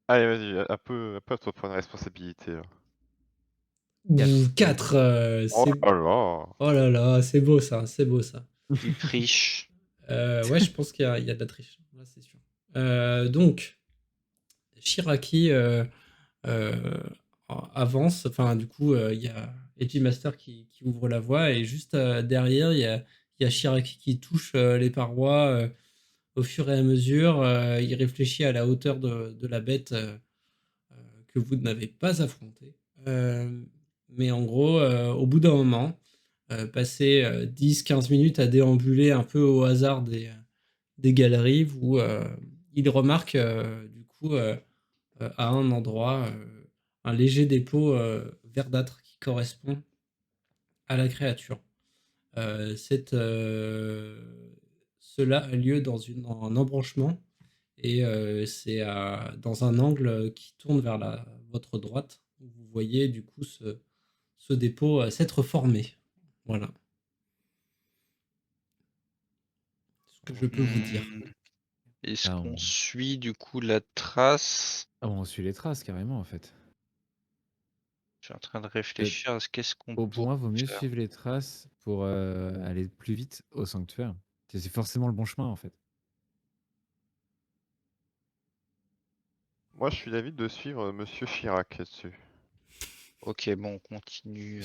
Allez, vas-y, un peu à toi de prendre la responsabilité. Là. 4. Oh là là. Oh là là, c'est beau ça, c'est beau ça. Tu triches. Ouais, je pense qu'il y a de la triche, là, c'est sûr. Donc, Shiraki avance. Enfin, du coup, il y a Edgy Master qui ouvre la voie et juste derrière, il y a Shiraki qui touche les parois au fur et à mesure. Il réfléchit à la hauteur de la bête que vous n'avez pas affrontée. Mais en gros, au bout d'un moment, passer 10-15 minutes à déambuler un peu au hasard des galeries où il remarque du coup à un endroit un léger dépôt verdâtre qui correspond à la créature. Cela a lieu dans un embranchement et c'est dans un angle qui tourne vers votre droite. Vous voyez du coup ce dépôt s'être formé. Voilà. Ce que je peux vous dire. Est-ce qu'on suit du coup la trace? On suit les traces carrément en fait. Je suis en train de réfléchir à qu'est-ce qu'on Pour moi, vaut mieux faire. suivre les traces pour aller plus vite au sanctuaire. C'est forcément le bon chemin en fait. Moi, je suis d'avis de suivre Monsieur Chirac là-dessus. Ok, bon, on continue.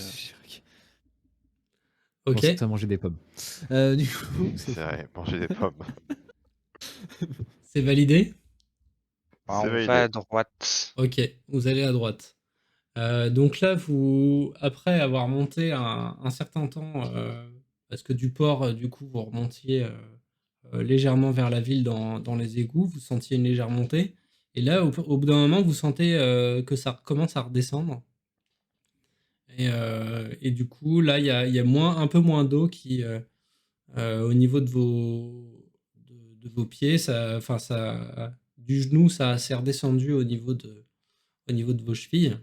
Ok. Bon, ça manger des pommes. Du coup, C'est vrai, manger des pommes. C'est validé? On validé. va à droite. Ok, vous allez à droite. Donc là, après avoir monté un certain temps, parce que du port, du coup, vous remontiez légèrement vers la ville dans les égouts, vous sentiez une légère montée. Et là, au bout d'un moment, vous sentez que ça commence à redescendre. Et du coup, là, il y a un peu moins d'eau qui, au niveau de vos pieds, du genou, ça s'est redescendu au niveau de vos chevilles.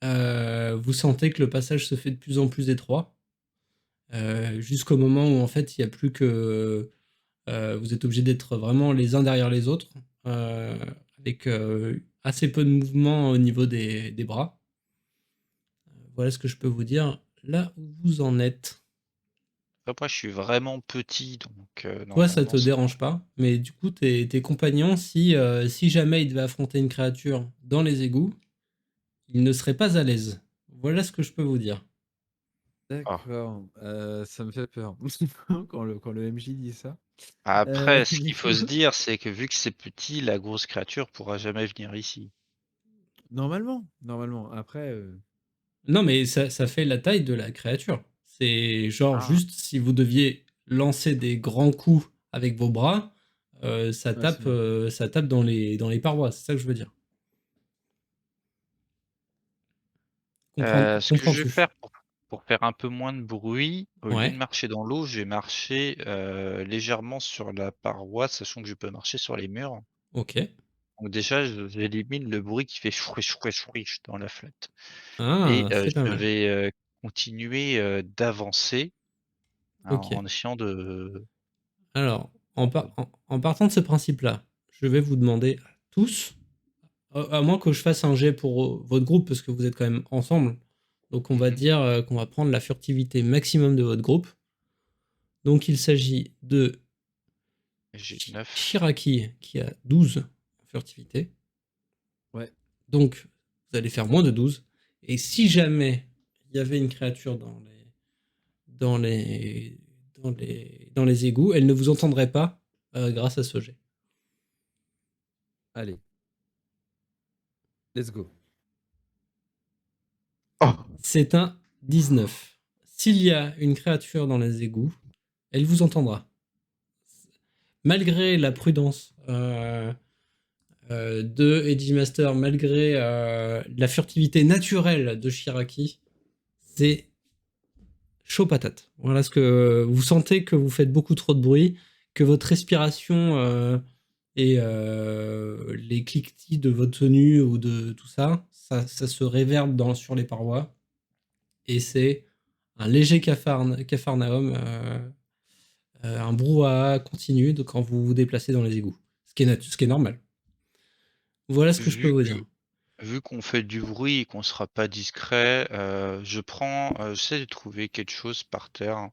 Vous sentez que le passage se fait de plus en plus étroit, jusqu'au moment où en fait il n'y a plus que vous êtes obligés d'être vraiment les uns derrière les autres, avec assez peu de mouvement au niveau des bras. Voilà ce que je peux vous dire là où vous en êtes. Après, je suis vraiment petit, donc Toi, ça normalement, te dérange pas, mais du coup, tes compagnons, si jamais ils devaient affronter une créature dans les égouts, ils ne seraient pas à l'aise. Voilà ce que je peux vous dire. D'accord, ça me fait peur quand le MJ dit ça. Après, ce qu'il Du faut se coup, dire, c'est que vu que c'est petit, la grosse créature pourra jamais venir ici. normalement. Après, Non, mais ça fait la taille de la créature. C'est genre Ah. juste si vous deviez lancer des grands coups avec vos bras, ça Ouais, c'est tape dans les parois. C'est ça que je veux dire. Ce que je vais Comprends-tu? faire pour faire un peu moins de bruit, au lieu de Ouais. marcher dans l'eau, je vais marcher légèrement sur la paroi, sachant que je peux marcher sur les murs. Ok. Donc déjà, j'élimine le bruit qui fait chouiche, chouiche, chouiche dans la flotte. Et Ah, c'est pas je mal. vais continuer d'avancer Ok. en essayant de. Alors, en partant de ce principe-là, je vais vous demander à tous, à moins que je fasse un jet pour votre groupe, parce que vous êtes quand même ensemble. Donc on va dire qu'on va prendre la furtivité maximum de votre groupe. Donc il s'agit de J'ai 9. Shiraki qui a 12 en furtivité. Ouais. Donc vous allez faire moins de 12. Et si jamais il y avait une créature dans les égouts, elle ne vous entendrait pas grâce à ce jet. Allez. Let's go. Oh. C'est un 19. S'il y a une créature dans les égouts, elle vous entendra. Malgré la prudence de Edgy Master, malgré la furtivité naturelle de Shiraki, c'est chaud patate. Voilà ce que vous sentez, que vous faites beaucoup trop de bruit, que votre respiration et les cliquetis de votre tenue ou de tout ça, ça se réverbe sur les parois. Et c'est un léger capharnaüm, un brouhaha continu quand vous vous déplacez dans les égouts. Ce qui est normal. Voilà ce que je peux vous dire. Vu qu'on fait du bruit et qu'on sera pas discret, j'essaie de trouver quelque chose par terre,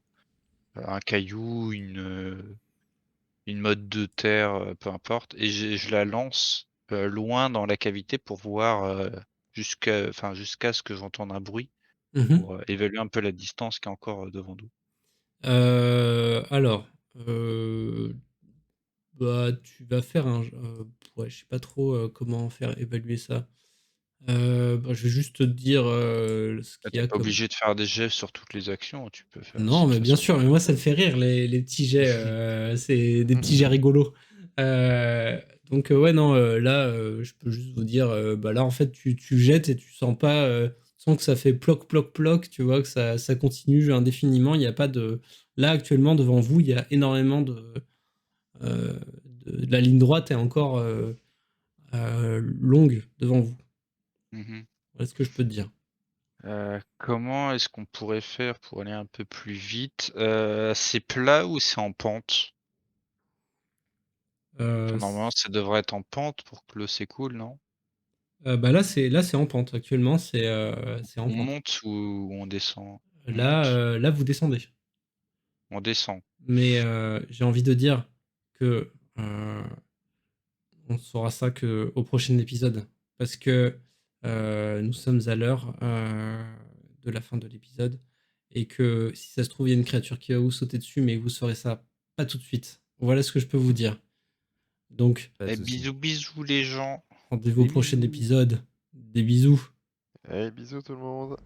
un caillou, une motte de terre, peu importe, et je la lance loin dans la cavité pour voir jusqu'à ce que j'entende un bruit, pour évaluer un peu la distance qui est encore devant nous. Alors, bah, tu vas faire ouais, je sais pas trop comment faire évaluer ça. Bah, je vais juste te dire ce qu'il y a T'es pas comme. obligé de faire des gestes sur toutes les actions, tu peux faire Non, aussi de mais bien façon. sûr, mais moi ça me fait rire les petits jets, c'est des petits jets rigolos. Donc ouais, non, là, je peux juste vous dire, bah là en fait tu jettes et tu sens pas, sens que ça fait ploc ploc ploc, tu vois que ça continue indéfiniment. Il y a pas de, là actuellement devant vous, il y a énormément de la ligne droite est encore longue devant vous. Voilà ce que je peux te dire. Comment est-ce qu'on pourrait faire pour aller un peu plus vite? C'est plat ou c'est en pente? Normalement, ça devrait être en pente pour que l'eau s'écoule, non? Bah là c'est en pente. Actuellement, c'est en On pente. monte ou on descend? On monte. Là vous descendez. On descend. Mais j'ai envie de dire que on saura ça que au prochain épisode, parce que nous sommes à l'heure de la fin de l'épisode, et que si ça se trouve il y a une créature qui va vous sauter dessus, mais vous saurez ça pas tout de suite. Voilà ce que je peux vous dire. Donc Pas de soucis. Bisous bisous les gens. rendez-vous au Des prochain bisous. épisode. Des bisous. Hey, bisous tout le monde.